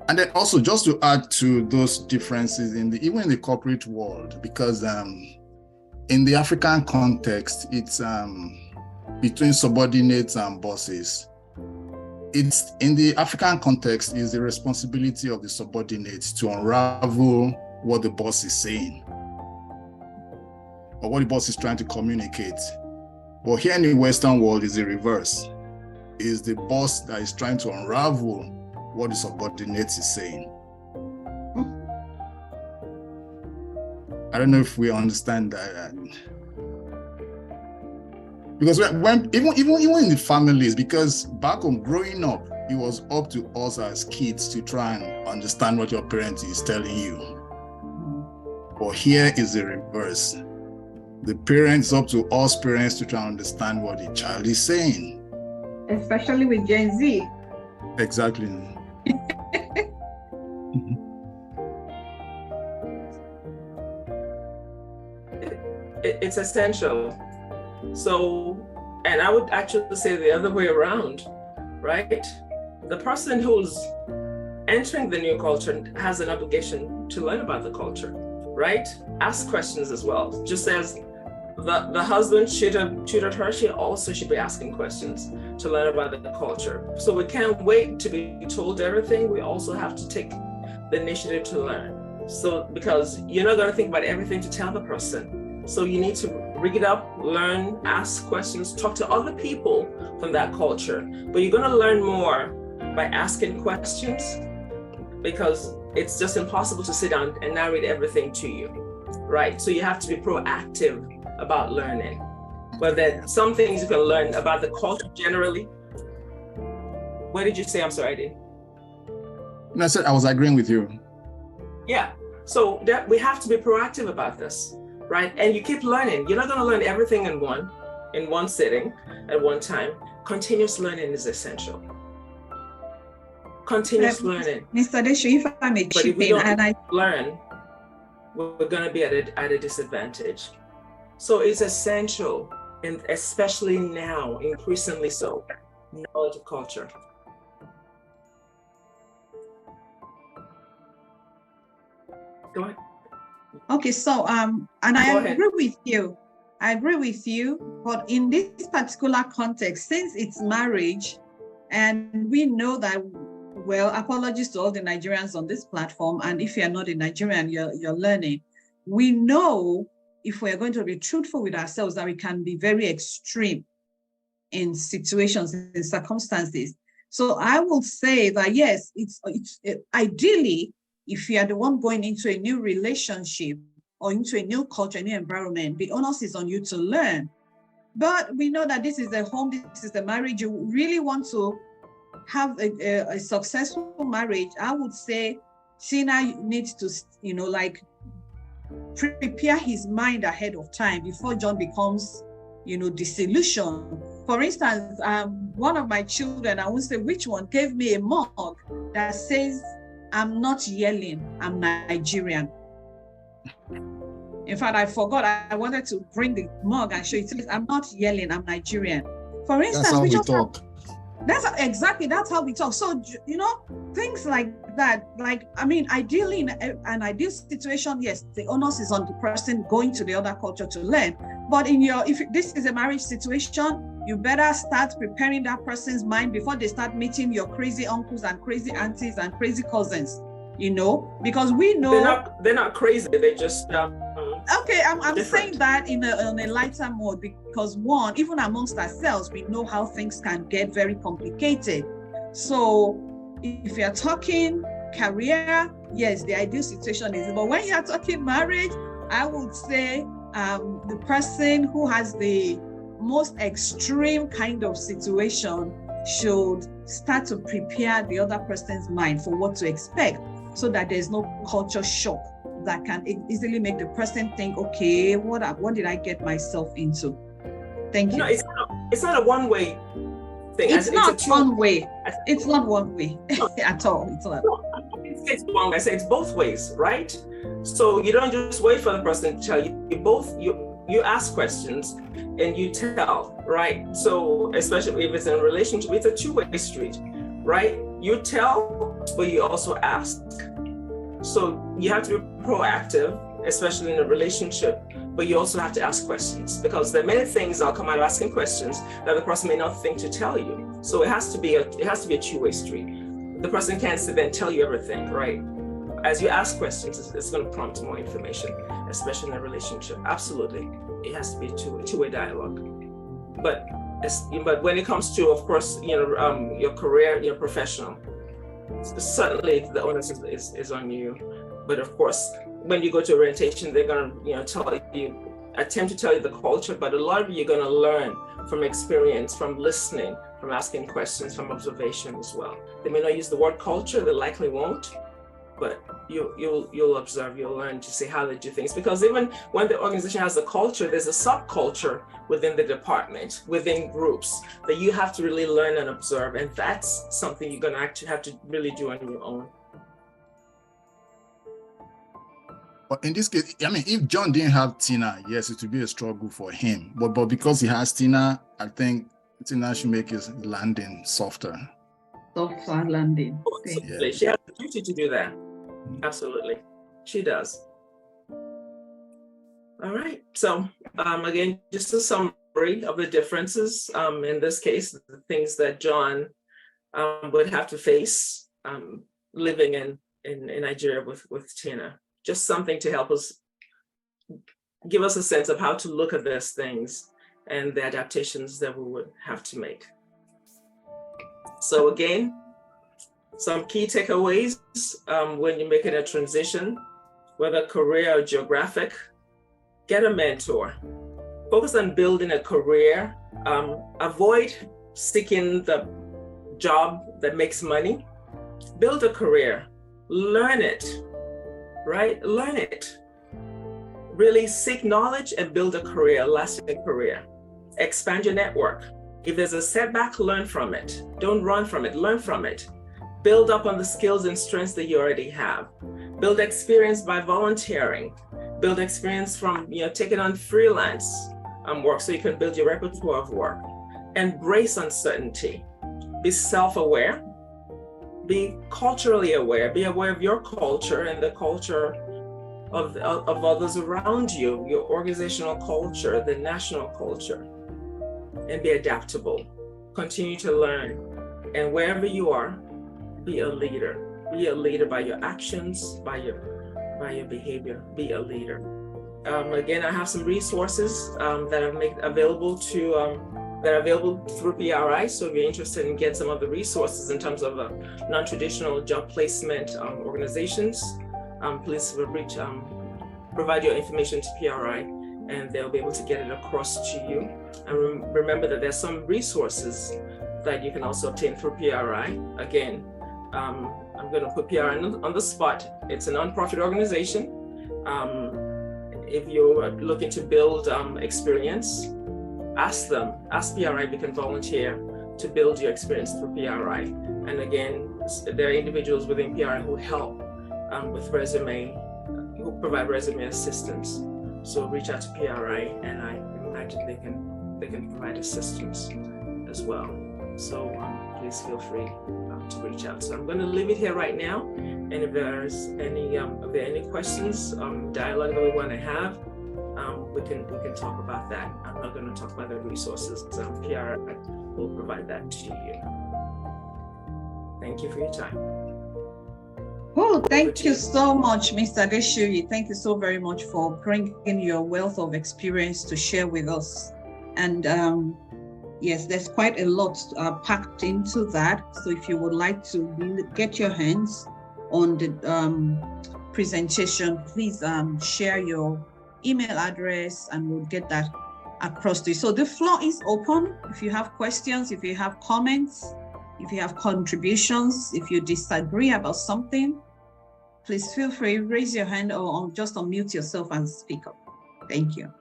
And then also just to add to those differences even in the corporate world, because in the African context, it's between subordinates and bosses. It's in the African context is the responsibility of the subordinates to unravel what the boss is saying or what the boss is trying to communicate. But here in the Western world is the reverse. Is the boss that is trying to unravel what the subordinate is saying. I don't know if we understand that. Because when even in the families, because back home growing up, it was up to us as kids to try and understand what your parent is telling you. But here is the reverse. The parents, up to us parents to try and understand what the child is saying. Especially with Gen Z. Exactly. It's essential. So, and I would actually say the other way around, right? The person who's entering the new culture has an obligation to learn about the culture, right? Ask questions as well. Just as the husband tutored her, she also should be asking questions to learn about the culture. So we can't wait to be told everything. We also have to take the initiative to learn. So, because you're not going to think about everything to tell the person. So you need to rig it up, learn, ask questions, talk to other people from that culture. But you're going to learn more by asking questions, because it's just impossible to sit down and narrate everything to you, right? So you have to be proactive about learning. But then some things you can learn about the culture generally. What did you say? I'm sorry, I didn't. No, I said I was agreeing with you. Yeah, so that we have to be proactive about this. Right? And you keep learning. You're not going to learn everything in one sitting at one time. Continuous learning is essential. Continuous learning. Mr. Deshu, if I may but chip if we in, don't learn, we're going to be at a disadvantage. So it's essential, and especially now, increasingly so, knowledge of culture. Go ahead. Okay, so and I agree with you. I agree with you, but in this particular context, since it's marriage, and we know that, well, apologies to all the Nigerians on this platform, and if you're not a Nigerian, you're learning. We know, if we're going to be truthful with ourselves, that we can be very extreme in situations, in circumstances. So I will say that yes, it's ideally, if you are the one going into a new relationship or into a new culture, a new environment, the onus is on you to learn. But we know that this is a home, this is a marriage. You really want to have a successful marriage. I would say Tina needs to, prepare his mind ahead of time before John becomes, disillusioned. For instance, one of my children, I won't say which one, gave me a mug that says, "I'm not yelling, I'm Nigerian." In fact, I forgot. I wanted to bring the mug and show it. It says, "I'm not yelling, I'm Nigerian." For instance, that's how we talk. That's how we talk. So, things like that, ideally in an ideal situation, yes, the onus is on the person going to the other culture to learn. But if this is a marriage situation, you better start preparing that person's mind before they start meeting your crazy uncles and crazy aunties and crazy cousins, because we know they're not crazy. They're just okay. I'm saying that on a lighter mode, because one, even amongst ourselves, we know how things can get very complicated. So if you're talking career, yes, the ideal situation is, but when you're talking marriage, I would say the person who has the most extreme kind of situation should start to prepare the other person's mind for what to expect, so that there's no culture shock that can easily make the person think, okay, what did I get myself into? Thank you. No, it's not a one-way thing. It's not one way. It's not one way at all. It's not. It's one way. I say it's both ways, right? So you don't just wait for the person to tell you. You ask questions and you tell, right? So especially if it's in a relationship, it's a two-way street, right? You tell, but you also ask. So you have to be proactive, especially in a relationship, but you also have to ask questions, because there are many things that'll come out of asking questions that the person may not think to tell you. So it has to be a two-way street. The person can't sit there and tell you everything, right? As you ask questions, it's going to prompt more information, especially in a relationship. Absolutely, it has to be a two-way dialogue. But when it comes to, of course, your career, your professional, certainly the onus is on you. But of course, when you go to orientation, they're going to attempt to tell you the culture, but a lot of you're going to learn from experience, from listening, from asking questions, from observation as well. They may not use the word culture, they likely won't, but you'll observe, you'll learn to see how they do things. Because even when the organization has a culture, there's a subculture within the department, within groups, that you have to really learn and observe. And that's something you're going to actually have to really do on your own. But in this case, I mean, if John didn't have Tina, yes, it would be a struggle for him. But because he has Tina, I think Tina should make his landing softer. Softer landing. Yeah. She has the duty to do that. Absolutely. She does. All right. So again, just a summary of the differences. In this case, the things that John would have to face living in Nigeria with Tina. Just something to help us, give us a sense of how to look at these things and the adaptations that we would have to make. So again, some key takeaways when you're making a transition, whether career or geographic: get a mentor. Focus on building a career. Avoid seeking the job that makes money. Build a career. Learn it. Right? Learn it. Really seek knowledge and build a career, a lasting career. Expand your network. If there's a setback, learn from it. Don't run from it, learn from it. Build up on the skills and strengths that you already have. Build experience by volunteering. Build experience from taking on freelance work so you can build your repertoire of work. Embrace uncertainty. Be self-aware. Be culturally aware. Be aware of your culture and the culture of others around you, your organizational culture, the national culture, and be adaptable. Continue to learn. And wherever you are, be a leader. Be a leader by your actions, by your behavior. Be a leader. Again, I have some resources that I've made available that are available through PRI. So if you're interested in getting some of the resources in terms of non-traditional job placement organizations, please provide your information to PRI and they'll be able to get it across to you. And remember that there's some resources that you can also obtain through PRI. Again, I'm going to put PRI on the spot. It's a nonprofit organization. If you're looking to build experience, ask PRI if you can volunteer to build your experience through PRI. And again, there are individuals within PRI who help with who provide resume assistance. So reach out to PRI and I imagine they can provide assistance as well. So please feel free to reach out. So I'm going to leave it here right now. And if there's any questions, dialogue that we want to have, we can talk about that. I'm not going to talk about the resources. PR will provide that to you. Thank you for your time. Oh, thank you so much, Mr. Geshuyi. Thank you so very much for bringing your wealth of experience to share with us. And yes, there's quite a lot packed into that. So if you would like to get your hands on the presentation, please share your email address and we'll get that across to you. So the floor is open. If you have questions, if you have comments, if you have contributions, if you disagree about something, please feel free, raise your hand or just unmute yourself and speak up. Thank you.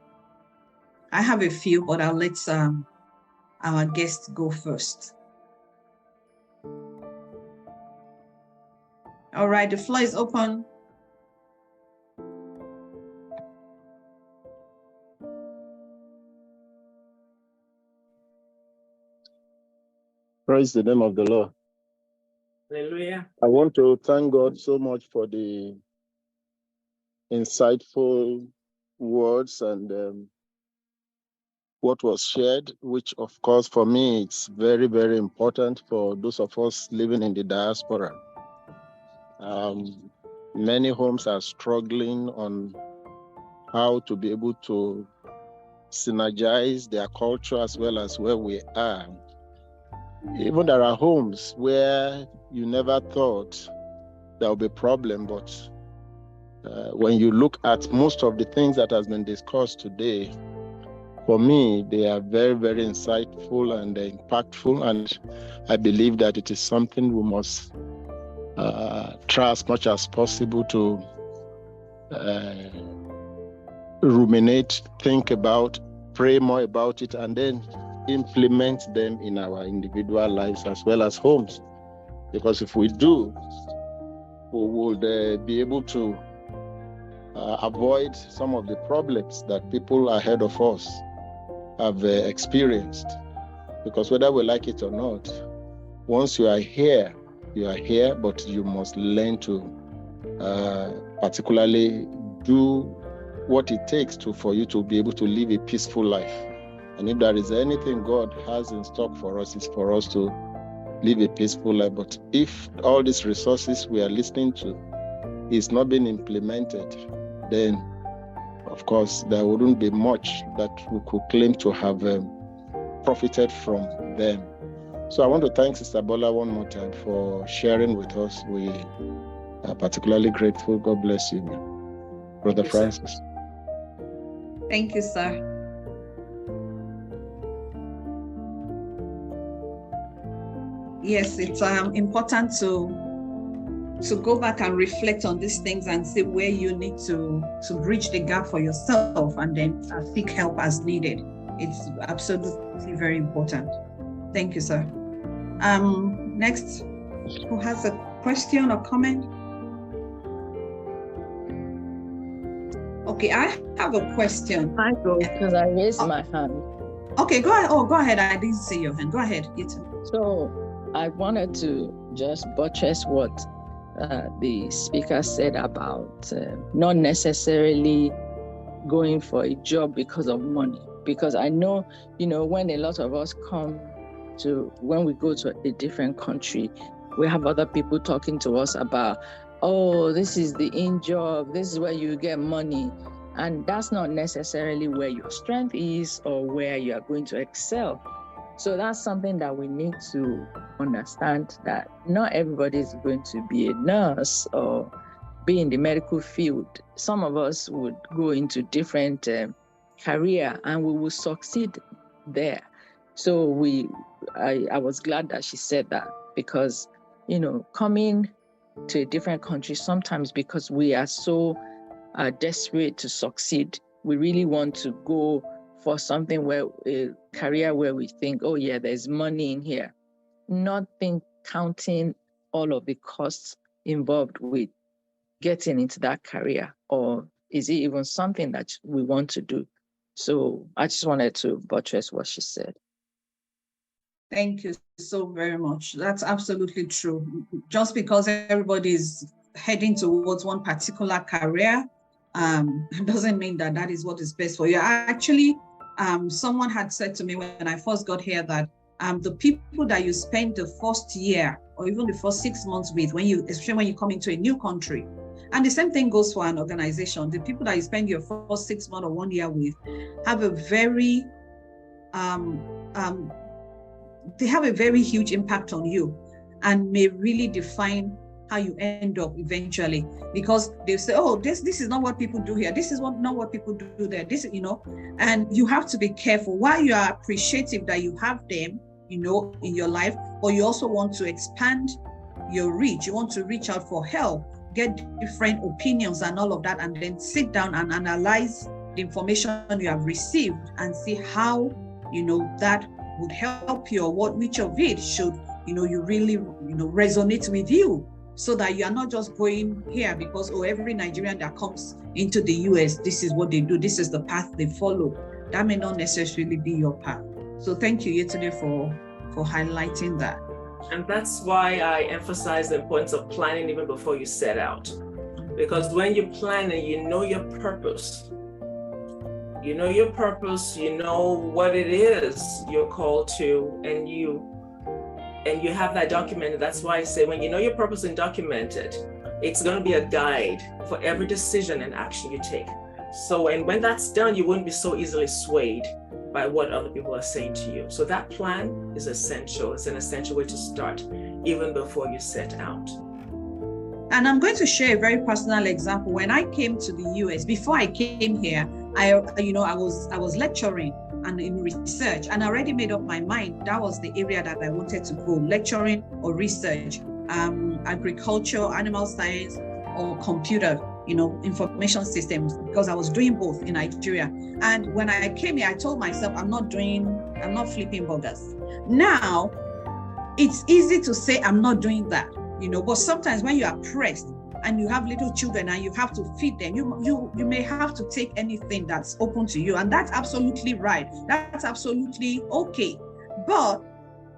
I have a few, but I'll let our guest go first. All right, the floor is open. Praise the name of the Lord. Hallelujah. I want to thank God so much for the insightful words and what was shared, which of course for me, it's very, very important for those of us living in the diaspora. Many homes are struggling on how to be able to synergize their culture as well as where we are. Even there are homes where you never thought there will be a problem, but when you look at most of the things that has been discussed today, for me, they are very, very insightful and impactful, and I believe that it is something we must try as much as possible to ruminate, think about, pray more about it, and then implement them in our individual lives as well as homes. Because if we do, we will be able to avoid some of the problems that people ahead of us have experienced. Because whether we like it or not, once you are here, but you must learn to particularly do what it takes for you to be able to live a peaceful life. And if there is anything God has in stock for us, it's for us to live a peaceful life. But if all these resources we are listening to is not being implemented, then of course there wouldn't be much that we could claim to have profited from them. So I want to thank Sister Bola one more time for sharing with us. We are particularly grateful. God bless you, Brother Francis. Sir. Thank you, sir. Yes, it's important to go back and reflect on these things and see where you need to bridge the gap for yourself and then seek help as needed. It's absolutely very important. Thank you, sir. Next, who has a question or comment? Okay, I have a question. I go because I raised my hand. Okay, go ahead. Oh, go ahead. I didn't see your hand. Go ahead. You too. So I wanted to just buttress what the speaker said about not necessarily going for a job because of money. Because I know, when a lot of us when we go to a different country, we have other people talking to us about, oh, this is the in job, this is where you get money. And that's not necessarily where your strength is or where you are going to excel. So that's something that we need to understand, that not everybody is going to be a nurse or be in the medical field. Some of us would go into different career and we will succeed there. So I was glad that she said that, because, coming to a different country, sometimes because we are so desperate to succeed, we really want to go for something a career where we think, oh yeah, there's money in here. Not counting all of the costs involved with getting into that career, or is it even something that we want to do? So I just wanted to buttress what she said. Thank you so very much. That's absolutely true. Just because everybody is heading towards one particular career doesn't mean that that is what is best for you. Actually, someone had said to me when I first got here that the people that you spend the first year or even the first 6 months with, especially when you come into a new country, and the same thing goes for an organization, the people that you spend your first 6 months or 1 year with have a very they have a very huge impact on you and may really define how you end up eventually, because they say, oh, this is not what people do here. This is not what people do there. This, and you have to be careful. While you are appreciative that you have them, in your life, but you also want to expand your reach. You want to reach out for help, get different opinions and all of that, and then sit down and analyze the information you have received and see how, that would help you, or which of it should, you really, resonate with you, so that you are not just going here because, every Nigerian that comes into the US, this is what they do, this is the path they follow. That may not necessarily be your path. So thank you, Yetunde, for highlighting that. And that's why I emphasize the importance of planning even before you set out. Because when you plan and you know your purpose, you know what it is you're called to, and you have that documented. That's why I say when you know your purpose and document it, it's going to be a guide for every decision and action you take. So, and when that's done, you wouldn't be so easily swayed by what other people are saying to you. So that plan is essential. It's an essential way to start even before you set out. And I'm going to share a very personal example. When I came to the US, before I came here, I was lecturing and in research, and I already made up my mind that was the area that I wanted to go, lecturing or research, agriculture, animal science, or computer, information systems, because I was doing both in Nigeria. And when I came here, I told myself, I'm not flipping burgers. Now, it's easy to say I'm not doing that, but sometimes when you are pressed and you have little children and you have to feed them, you may have to take anything that's open to you. And that's absolutely right. That's absolutely okay. But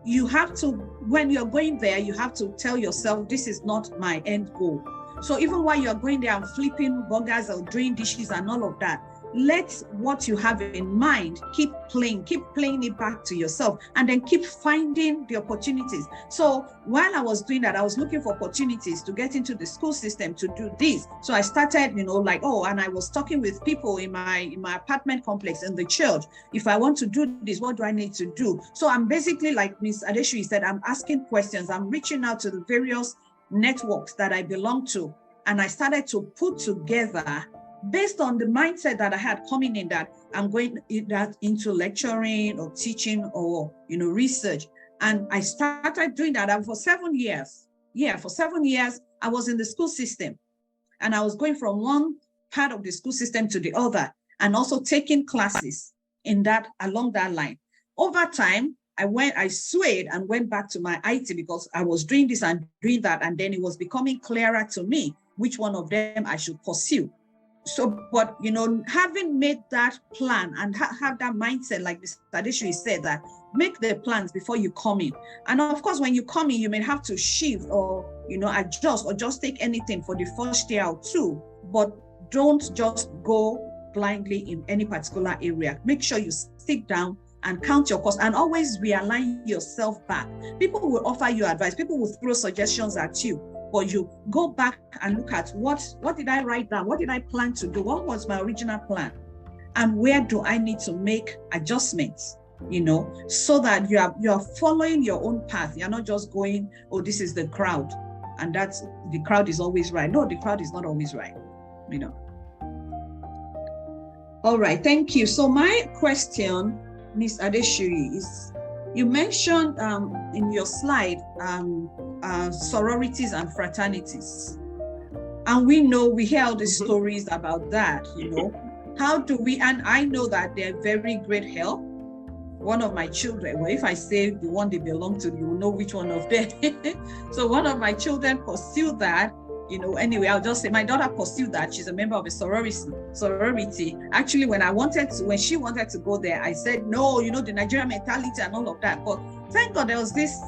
you have to, when you're going there, you have to tell yourself, this is not my end goal. So even while you're going there and flipping burgers or doing dishes and all of that, let what you have in mind keep playing it back to yourself, and then keep finding the opportunities. So while I was doing that, I was looking for opportunities to get into the school system to do this. So I started, and I was talking with people in my apartment complex in the church. If I want to do this, what do I need to do? So I'm basically, like Ms. Adeshui said, I'm asking questions. I'm reaching out to the various networks that I belong to. And I started to put together, based on the mindset that I had coming in, that I'm going into lecturing or teaching or, research. And I started doing that. And for 7 years, I was in the school system, and I was going from one part of the school system to the other, and also taking classes along that line. Over time, I swayed and went back to my IT, because I was doing this and doing that. And then it was becoming clearer to me which one of them I should pursue. So, but, having made that plan and have that mindset, like Mr. Adeshui said, that make the plans before you come in. And of course, when you come in, you may have to shift or, adjust, or just take anything for the first year or two, but don't just go blindly in any particular area. Make sure you sit down and count your costs, and always realign yourself back. People will offer you advice. People will throw suggestions at you. But you go back and look at what did I write down? What did I plan to do? What was my original plan? And where do I need to make adjustments? So that you are following your own path. You're not just going, oh, this is the crowd, and that's the crowd is always right. No, the crowd is not always right. All right, thank you. So my question, Ms. Adeshui, is, you mentioned in your slide sororities and fraternities, and we hear all the stories about that. How do we? And I know that they're very great help. One of my children, well, if I say the one they belong to, you will know which one of them. So one of my children pursued that, Anyway, I'll just say my daughter pursued that. She's a member of a sorority. Actually, when she wanted to go there, I said, no, the Nigerian mentality and all of that. But thank God there was this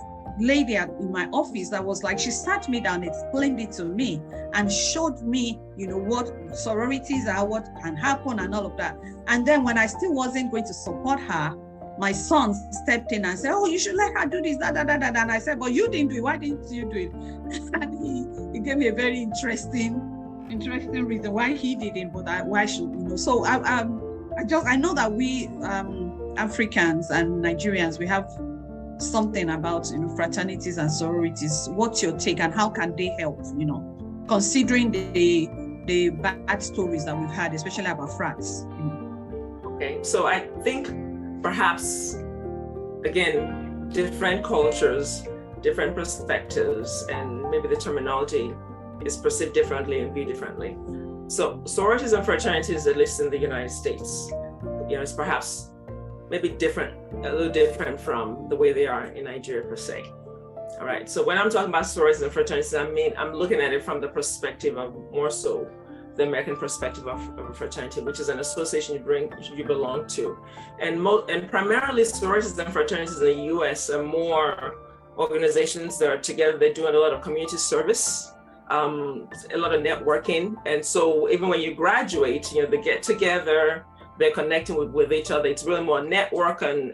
lady in my office that was like, she sat me down, explained it to me and showed me, what sororities are, what can happen and all of that. And then when I still wasn't going to support her, my son stepped in and said, oh, you should let her do this, that. And I said, but you didn't do it. Why didn't you do it? And he gave me a very interesting reason why he didn't, but why should, So I know that we Africans and Nigerians, we have something about, fraternities and sororities. What's your take and how can they help, considering the bad stories that we've had, especially about frats? Okay, so I think perhaps, again, different cultures, different perspectives, and maybe the terminology is perceived differently and viewed differently. So sororities and fraternities, at least in the United States, it's perhaps maybe a little different from the way they are in Nigeria per se. All right, so when I'm talking about sororities and fraternities, I'm looking at it from the perspective of more so the American perspective of a fraternity, which is an association you belong to. And primarily sororities and fraternities in the US are more organizations that are together. They're doing a lot of community service, a lot of networking. And so even when you graduate, they get together, they're connecting with each other. It's really more network and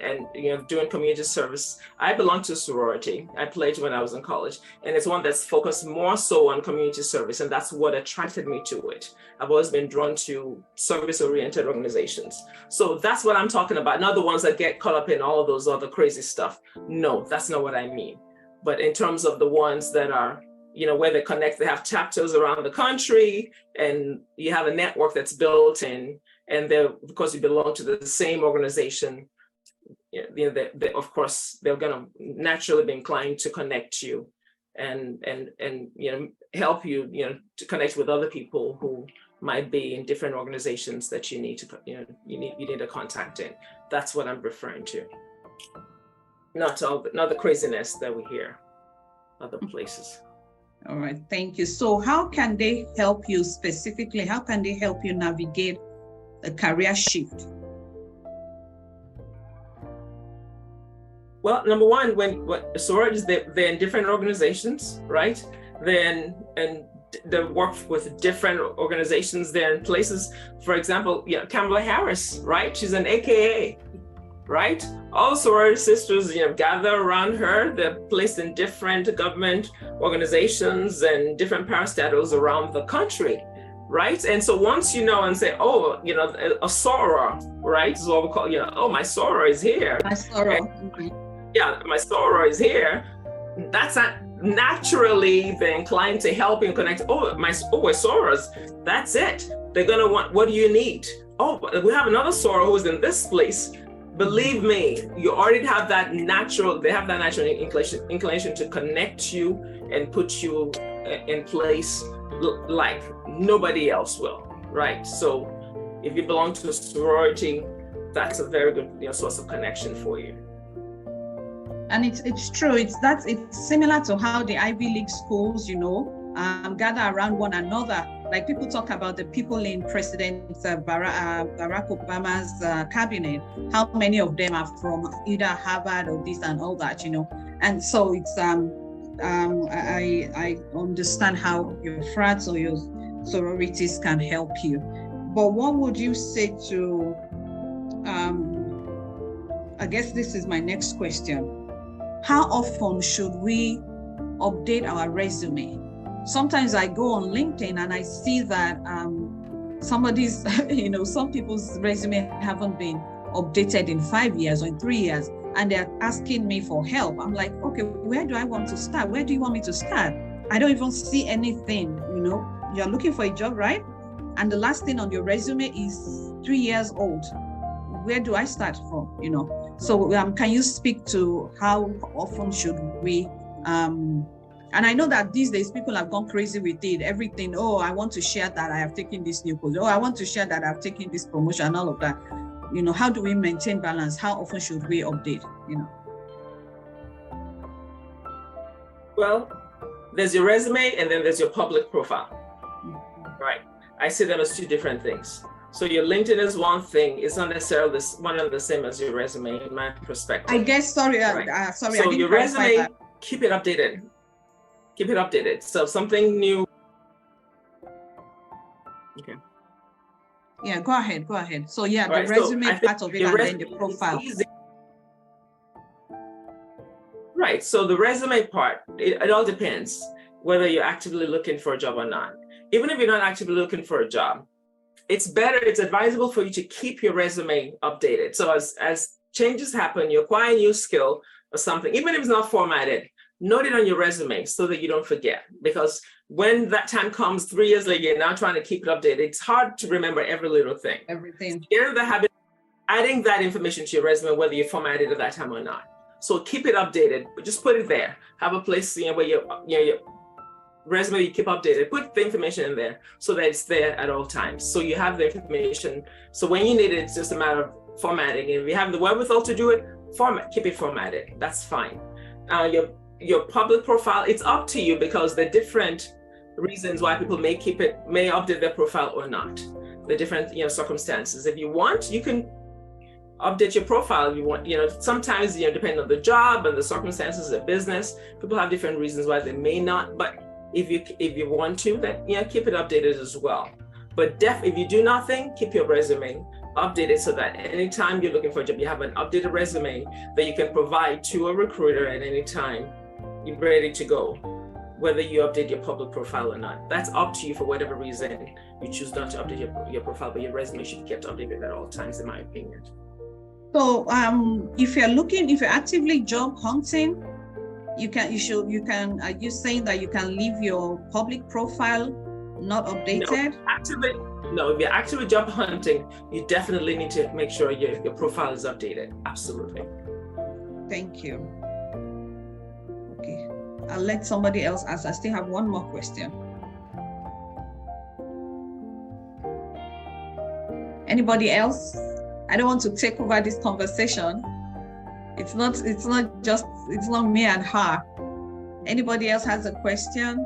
doing community service. I belong to a sorority. I pledged when I was in college, and it's one that's focused more so on community service, and that's what attracted me to it. I've always been drawn to service-oriented organizations. So that's what I'm talking about, not the ones that get caught up in all of those other crazy stuff. No, that's not what I mean. But in terms of the ones that are, where they connect, they have chapters around the country, and you have a network that's built in. And because you belong to the same organization, of course, they're going to naturally be inclined to connect you and help you, to connect with other people who might be in different organizations that you need a contact in. That's what I'm referring to. Not the craziness that we hear other places. All right, thank you. So how can they help you specifically? How can they help you navigate a career shift? Well, number one, when sororities, they're in different organizations, right? And they work with different organizations. They're in places, for example, Kamala Harris, right? She's an AKA, right? All sorority sisters, gather around her. They're placed in different government organizations and different parastatals around the country. Right. And so once and say, oh, a soror, right? Is what we call, oh, my soror is here. My soror. My soror is here. That's not naturally they're inclined to help and connect. We're sorors. That's it. They're going to want, what do you need? Oh, we have another soror who's in this place. Believe me, you already have that natural inclination to connect you and put you in place like nobody else will, right? So if you belong to a sorority, that's a very good source of connection for you. And it's true. It's similar to how the Ivy League schools, gather around one another. Like people talk about the people in President Barack Obama's cabinet, how many of them are from either Harvard or this and all that, And so it's I understand how your frats or your sororities can help you. But what would you say to, I guess this is my next question. How often should we update our resume? Sometimes I go on LinkedIn and I see that somebody's, some people's resume haven't been updated in 5 years or in 3 years, and they're asking me for help. I'm like, okay, where do I want to start? Where do you want me to start? I don't even see anything, You're looking for a job, right? And the last thing on your resume is 3 years old. Where do I start from, So can you speak to how often should we, and I know that these days people have gone crazy with it, everything. Oh, I want to share that I have taken this new course. Oh, I want to share that I've taken this promotion and all of that. How do we maintain balance? How often should we update, Well, There's your resume and then there's your public profile, right? I see them as two different things. So your LinkedIn is one thing. It's not necessarily one and the same as your resume, in my perspective. I guess, sorry, right? sorry. So I didn't your resume, that. keep it updated. Keep it updated. So something new. Okay. Yeah, go ahead. So yeah, Right, the resume so part of it and then the profile. Right, so the resume part, it all depends whether you're actively looking for a job or not. Even if you're not actively looking for a job, it's advisable for you to keep your resume updated. So as changes happen, you acquire a new skill or something, even if it's not formatted, note it on your resume so that you don't forget. Because when that time comes 3 years later, you're now trying to keep it updated. It's hard to remember every little thing. Everything. So get in the habit of adding that information to your resume, whether you formatted it at that time or not. So keep it updated, but just put it there. Have a place where your resume you keep updated. Put the information in there so that it's there at all times. So you have the information. So when you need it, it's just a matter of formatting. And if you have the wherewithal to do it, keep it formatted. That's fine. Your public profile, it's up to you because there are different reasons why people may update their profile or not. The different circumstances. If you want, you can update your profile if you want. Sometimes depending on the job and the circumstances of business, people have different reasons why they may not. But if you want to, then keep it updated as well. But if you do nothing, keep your resume updated so that anytime you're looking for a job, you have an updated resume that you can provide to a recruiter at any time. You're ready to go, whether you update your public profile or not. That's up to you for whatever reason you choose not to update your profile, but your resume should be kept updated at all times, in my opinion. So if you're actively job hunting, are you saying that you can leave your public profile not updated? No, if you're actively job hunting, you definitely need to make sure your profile is updated. Absolutely. Thank you. Okay, I'll let somebody else ask. I still have one more question. Anybody else? I don't want to take over this conversation. It's not me and her. Anybody else has a question?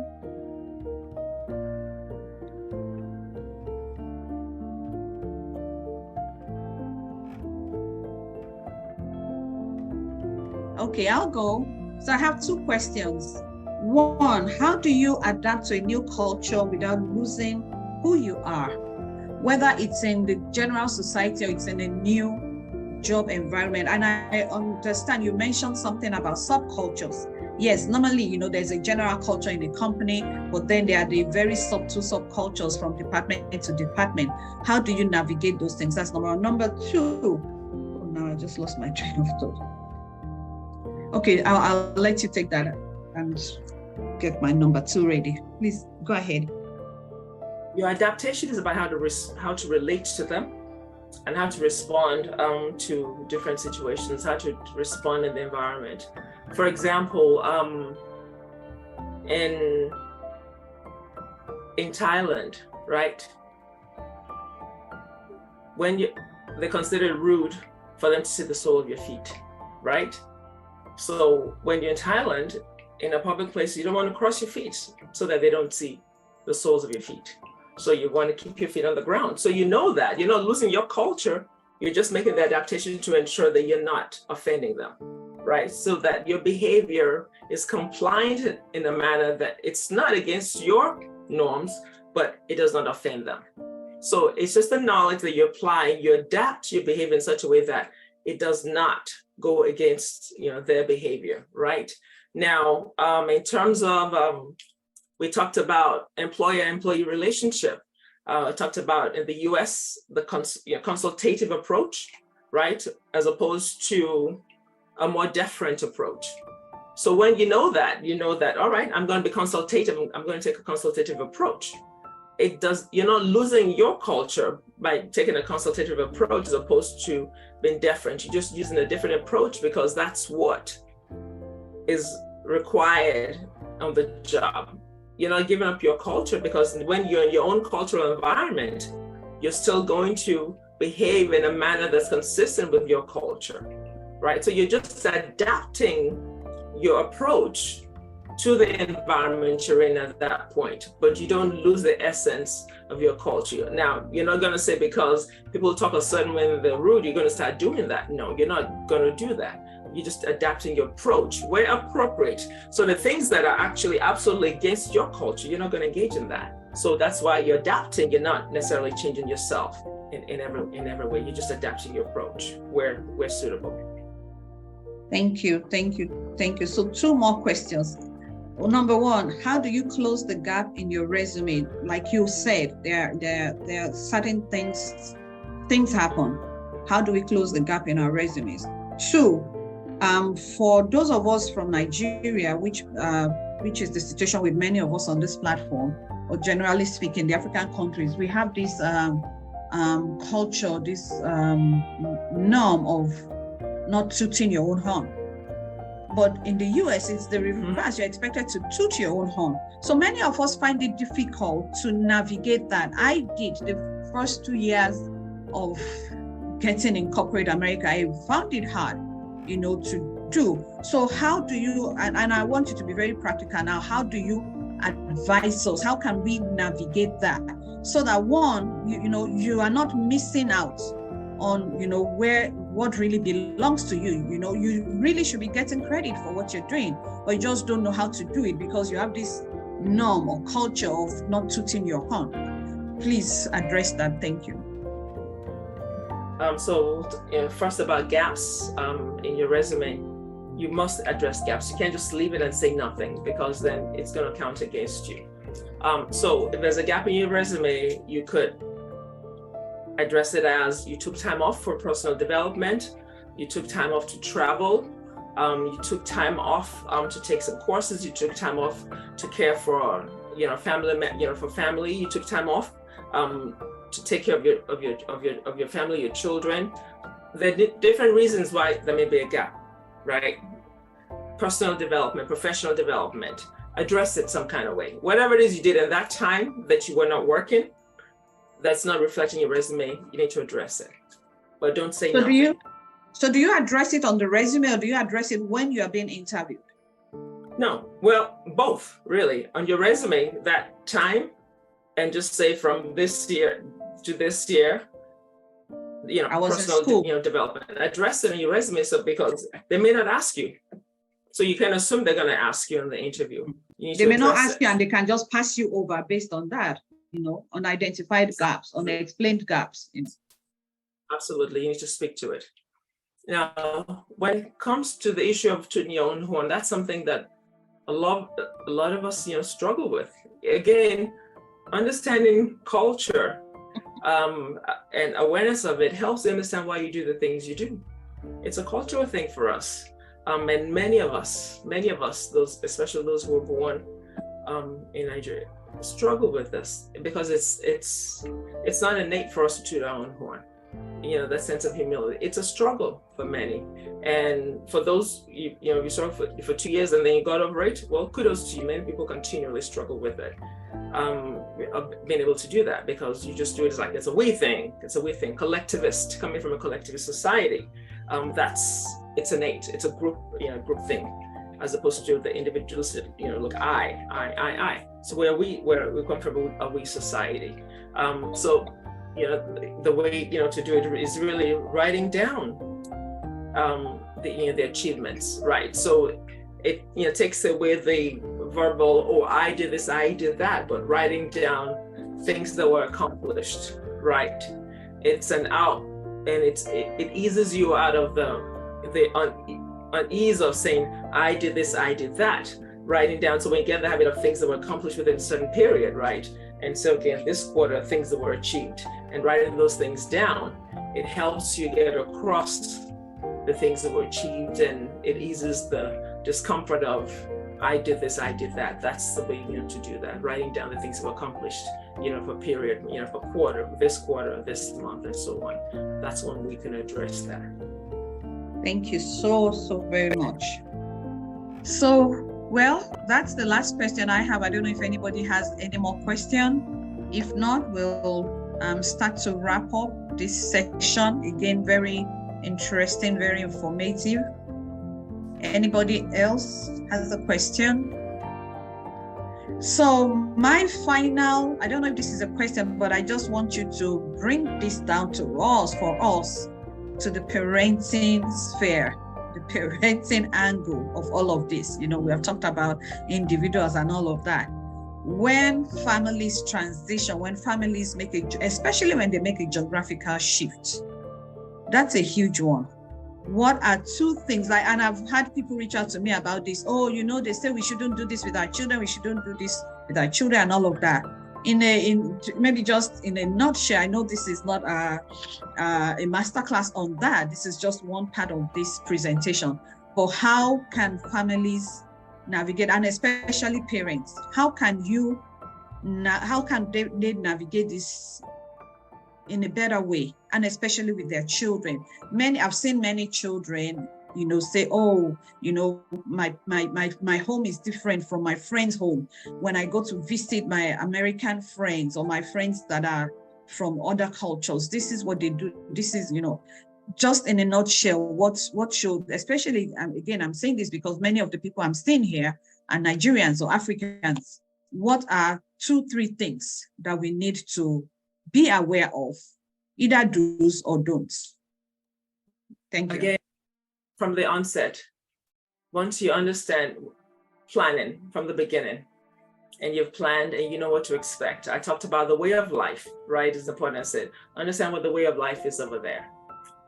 Okay, I'll go. So I have 2 questions. One, how do you adapt to a new culture without losing who you are? Whether it's in the general society or it's in a new job environment. And I understand you mentioned something about subcultures. Yes, normally, there's a general culture in the company, but then there are the very subtle subcultures from department to department. How do you navigate those things? That's number one. Number 2, oh, now I just lost my train of thought. Okay, I'll let you take that and get my number 2 ready. Please go ahead. Your adaptation is about how to relate to them and how to respond to different situations, how to respond in the environment. For example, in Thailand, right? They consider it rude for them to see the sole of your feet, right? So when you're in Thailand, in a public place, you don't want to cross your feet so that they don't see the soles of your feet. So you want to keep your feet on the ground. So that you're not losing your culture. You're just making the adaptation to ensure that you're not offending them, right? So that your behavior is compliant in a manner that it's not against your norms, but it does not offend them. So it's just the knowledge that you apply, you adapt your behavior in such a way that it does not go against their behavior, right? Now, in terms of we talked about employer-employee relationship. Talked about in the US, the consultative approach, right? As opposed to a more deferent approach. So when you know that, all right, I'm going to be consultative. I'm going to take a consultative approach. You're not losing your culture by taking a consultative approach as opposed to being deferent. You're just using a different approach because that's what is required on the job. You're not giving up your culture because when you're in your own cultural environment, you're still going to behave in a manner that's consistent with your culture, right? So you're just adapting your approach to the environment you're in at that point, but you don't lose the essence of your culture. Now, you're not going to say because people talk a certain way and they're rude, you're going to start doing that. No, you're not going to do that. You're just adapting your approach where appropriate. So the things that are actually absolutely against your culture, you're not going to engage in that. So that's why you're adapting. You're not necessarily changing yourself in every way. You're just adapting your approach where suitable. Thank you. So 2 more questions. Well, number 1, how do you close the gap in your resume? Like you said, there are certain things happen. How do we close the gap in our resumes? 2, for those of us from Nigeria, which is the situation with many of us on this platform, or generally speaking, the African countries, we have this culture, this norm of not tooting your own horn. But in the US, it's the reverse. You're expected to toot your own horn. So many of us find it difficult to navigate that. I did the first 2 years of getting in corporate America. I found it hard, to do. So how do you, and I want you to be very practical now, how do you advise us? How can we navigate that so that one, you are not missing out on, what really belongs to you. You really should be getting credit for what you're doing, but you just don't know how to do it because you have this norm or culture of not tooting your horn. Please address that. Thank you. First about gaps in your resume, you must address gaps. You can't just leave it and say nothing because then it's going to count against you. So if there's a gap in your resume, you could address it as you took time off for personal development, you took time off to travel, you took time off to take some courses, you took time off to care for family, you took time off to take care of your family, your children. There are different reasons why there may be a gap, right? Personal development, professional development, address it some kind of way. Whatever it is you did in that time that you were not working, that's not reflecting your resume, you need to address it. But don't say nothing. Do you address it on the resume or do you address it when you are being interviewed? No, well, both really. On your resume, that time, and just say from this year to this year, I was personal in school. Development. Address it on your resume because they may not ask you. So you can assume they're going to ask you in the interview. They may not ask you and they can just pass you over based on that. Unidentified gaps, unexplained gaps. Absolutely, you need to speak to it. Now, when it comes to the issue of tooting your own horn, that's something that a lot of us, struggle with. Again, understanding culture and awareness of it helps you understand why you do the things you do. It's a cultural thing for us, and many of us, those, especially those who were born in Nigeria, struggle with this because it's not innate for us to toot our own horn. That sense of humility. It's a struggle for many, and for those you struggle for 2 years and then you got over it. Well, kudos to you. Many people continually struggle with it. Being able to do that because you just do it as like it's a we thing. Collectivist, coming from a collectivist society. It's innate. It's a group thing, as opposed to the individualistic. Look, I. So where we come from a we society. The way to do it is really writing down the achievements, right? So it takes away the verbal, I did this, I did that, but writing down things that were accomplished, right? It's an out, and it eases you out of the unease of saying I did this, I did that. Writing down, so when you get the habit of things that were accomplished within a certain period, right? And so again, this quarter, things that were achieved, and writing those things down, it helps you get across the things that were achieved, and it eases the discomfort of I did this, I did that. That's the way to do that. Writing down the things that were accomplished, for period, for quarter, this month, and so on. That's when we can address that. Thank you so very much. So, well, that's the last question I have. I don't know if anybody has any more question. If not, we'll start to wrap up this section. Again, very interesting, very informative. Anybody else has a question? So my final, I don't know if this is a question, but I just want you to bring this down to us, for us, to the parenting sphere, the parenting angle of all of this. You know, we have talked about individuals and all of that. When families transition, when families make especially when they make a geographical shift, that's a huge one. What are two things and I've had people reach out to me about this. Oh, you know, they say we shouldn't do this with our children. We shouldn't do this with our children and all of that. In maybe just in a nutshell, I know this is not a masterclass on that. This is just one part of this presentation. But how can families navigate, and especially parents? How can they navigate this in a better way, and especially with their children? I've seen many children, you know, say, oh, you know, my home is different from my friend's home. When I go to visit my American friends or my friends that are from other cultures, this is what they do. This is, you know, just in a nutshell, what should, especially, again, I'm saying this because many of the people I'm seeing here are Nigerians or Africans. What are 2-3 things that we need to be aware of, either do's or don'ts? Thank you. Again, from the onset, once you understand planning from the beginning, and you've planned and you know what to expect. I talked about the way of life, right? It's important. I said, understand what the way of life is over there.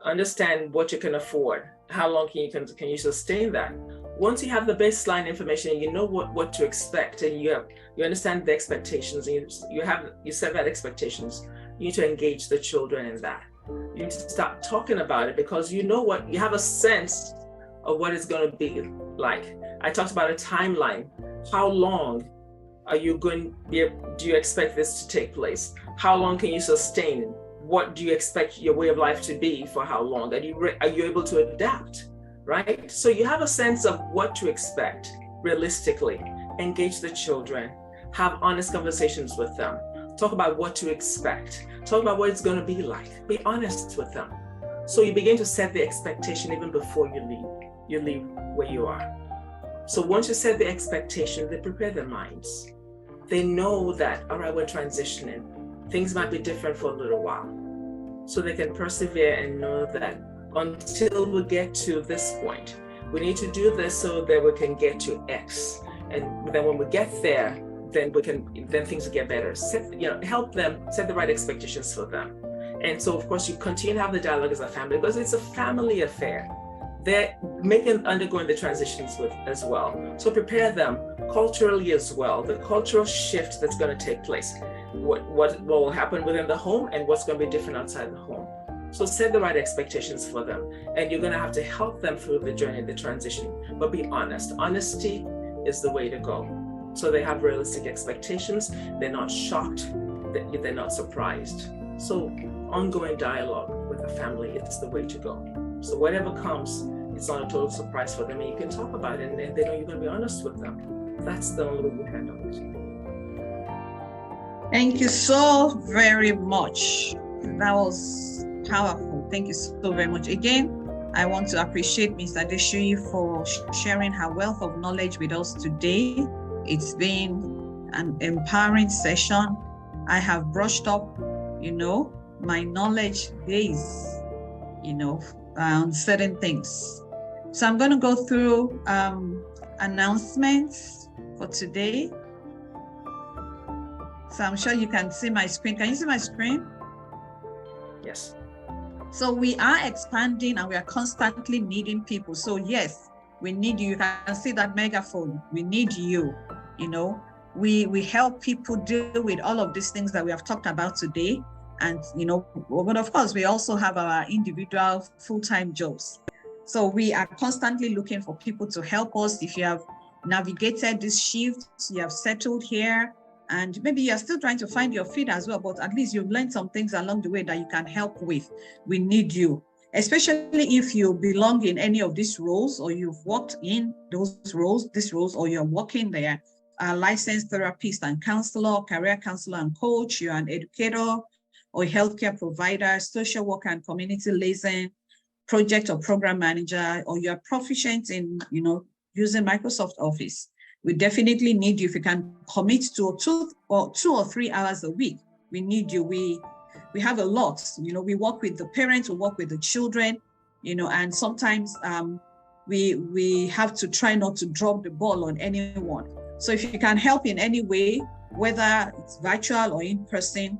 Understand what you can afford. How long can you sustain that? Once you have the baseline information, you know what to expect, and you understand the expectations, and you set that expectations. You need to engage the children in that. You need to start talking about it, because you know what, you have a sense of what it's going to be like. I talked about a timeline. How long are you do you expect this to take place? How long can you sustain? What do you expect your way of life to be for how long? Are you able to adapt, right? So you have a sense of what to expect realistically. Engage the children, have honest conversations with them. Talk about what to expect. Talk about what it's going to be like. Be honest with them. So you begin to set the expectation even before you leave where you are. So once you set the expectation, they prepare their minds. They know that, all right, we're transitioning. Things might be different for a little while. So they can persevere and know that until we get to this point, we need to do this so that we can get to X. And then when we get there, then things will get better. Help them set the right expectations for them. And so, of course, you continue to have the dialogue as a family, because it's a family affair. They're undergoing the transitions with as well. So prepare them culturally as well, the cultural shift that's going to take place, what will happen within the home and what's going to be different outside the home. So set the right expectations for them, and you're going to have to help them through the journey, the transition, but be honest. Honesty is the way to go. So they have realistic expectations. They're not shocked, they're not surprised. So ongoing dialogue with the family is the way to go. So whatever comes, it's not a total surprise for them, and you can talk about it, and they know you're going to be honest with them. That's the only way you handle it. Thank you so very much. That was powerful. Thank you so very much. Again, I want to appreciate Ms. Adeshuyi for sharing her wealth of knowledge with us today. It's been an empowering session. I have brushed up, my knowledge base, on certain things. So I'm going to go through announcements for today. So I'm sure you can see my screen. Can you see my screen? Yes. So we are expanding and we are constantly needing people. So yes, we need you. You can see that megaphone. We need you. We help people deal with all of these things that we have talked about today. And, but of course, we also have our individual full-time jobs. So we are constantly looking for people to help us. If you have navigated this shift, you have settled here, and maybe you're still trying to find your feet as well, but at least you've learned some things along the way that you can help with. We need you, especially if you belong in any of these roles, or you've worked in these roles, or you're working there. A licensed therapist and counselor, career counselor and coach, you're an educator or healthcare provider, social worker and community liaison, project or program manager, or you're proficient in, using Microsoft Office. We definitely need you. If you can commit to 2 or 3 hours a week, we need you. We have a lot, we work with the parents, we work with the children, and sometimes we have to try not to drop the ball on anyone. So if you can help in any way, whether it's virtual or in person,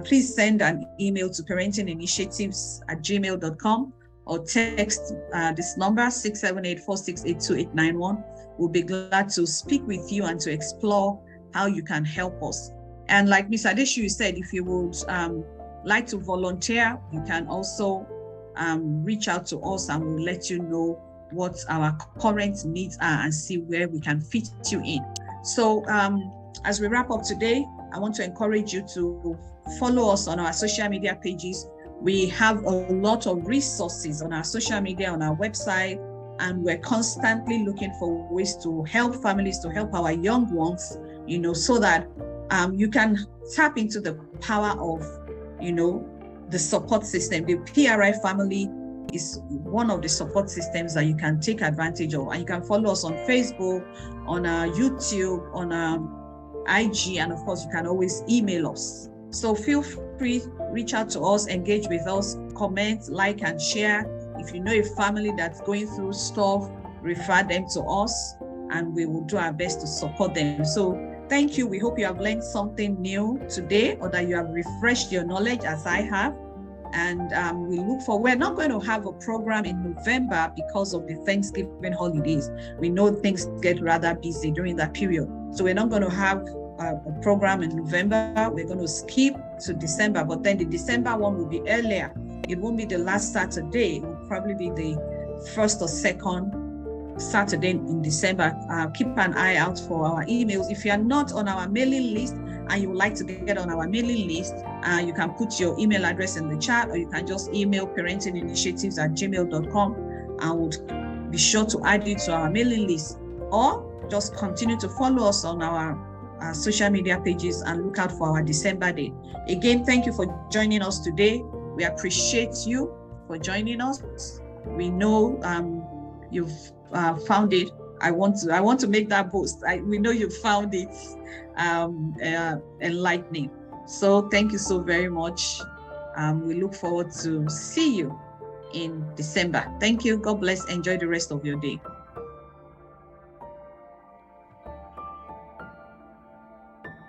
please send an email to parentinginitiatives@gmail.com or text this number 678-468-2891. We'll be glad to speak with you and to explore how you can help us. And like Ms. Adeshu said, if you would like to volunteer, you can also reach out to us and we'll let you know what our current needs are and see where we can fit you in. So as we wrap up today, I want to encourage you to follow us on our social media pages. We have a lot of resources on our social media, on our website, and we're constantly looking for ways to help families, to help our young ones, so that you can tap into the power of, the support system. The PRI family is one of the support systems that you can take advantage of. And you can follow us on Facebook, on our YouTube, on our IG, and of course, you can always email us. So feel free, reach out to us, engage with us, comment, like, and share. If you know a family that's going through stuff, refer them to us, and we will do our best to support them. So thank you. We hope you have learned something new today, or that you have refreshed your knowledge as I have. And we look for, we're not going to have a program in November because of the Thanksgiving holidays. We know things get rather busy during that period. So we're not going to have a program in November. We're going to skip to December, but then the December one will be earlier. It won't be the last Saturday. It will probably be the first or second Saturday in December. Keep an eye out for our emails. If you are not on our mailing list and you would like to get on our mailing list, you can put your email address in the chat, or you can just email parentinginitiatives@gmail.com, and we'll be sure to add you to our mailing list. Or just continue to follow us on our social media pages and look out for our December date. Again, thank you for joining us today. We appreciate you for joining us. We know you've found it. I want to make that boast. We know you found it enlightening. So thank you so very much. We look forward to see you in December. Thank you. God bless. Enjoy the rest of your day.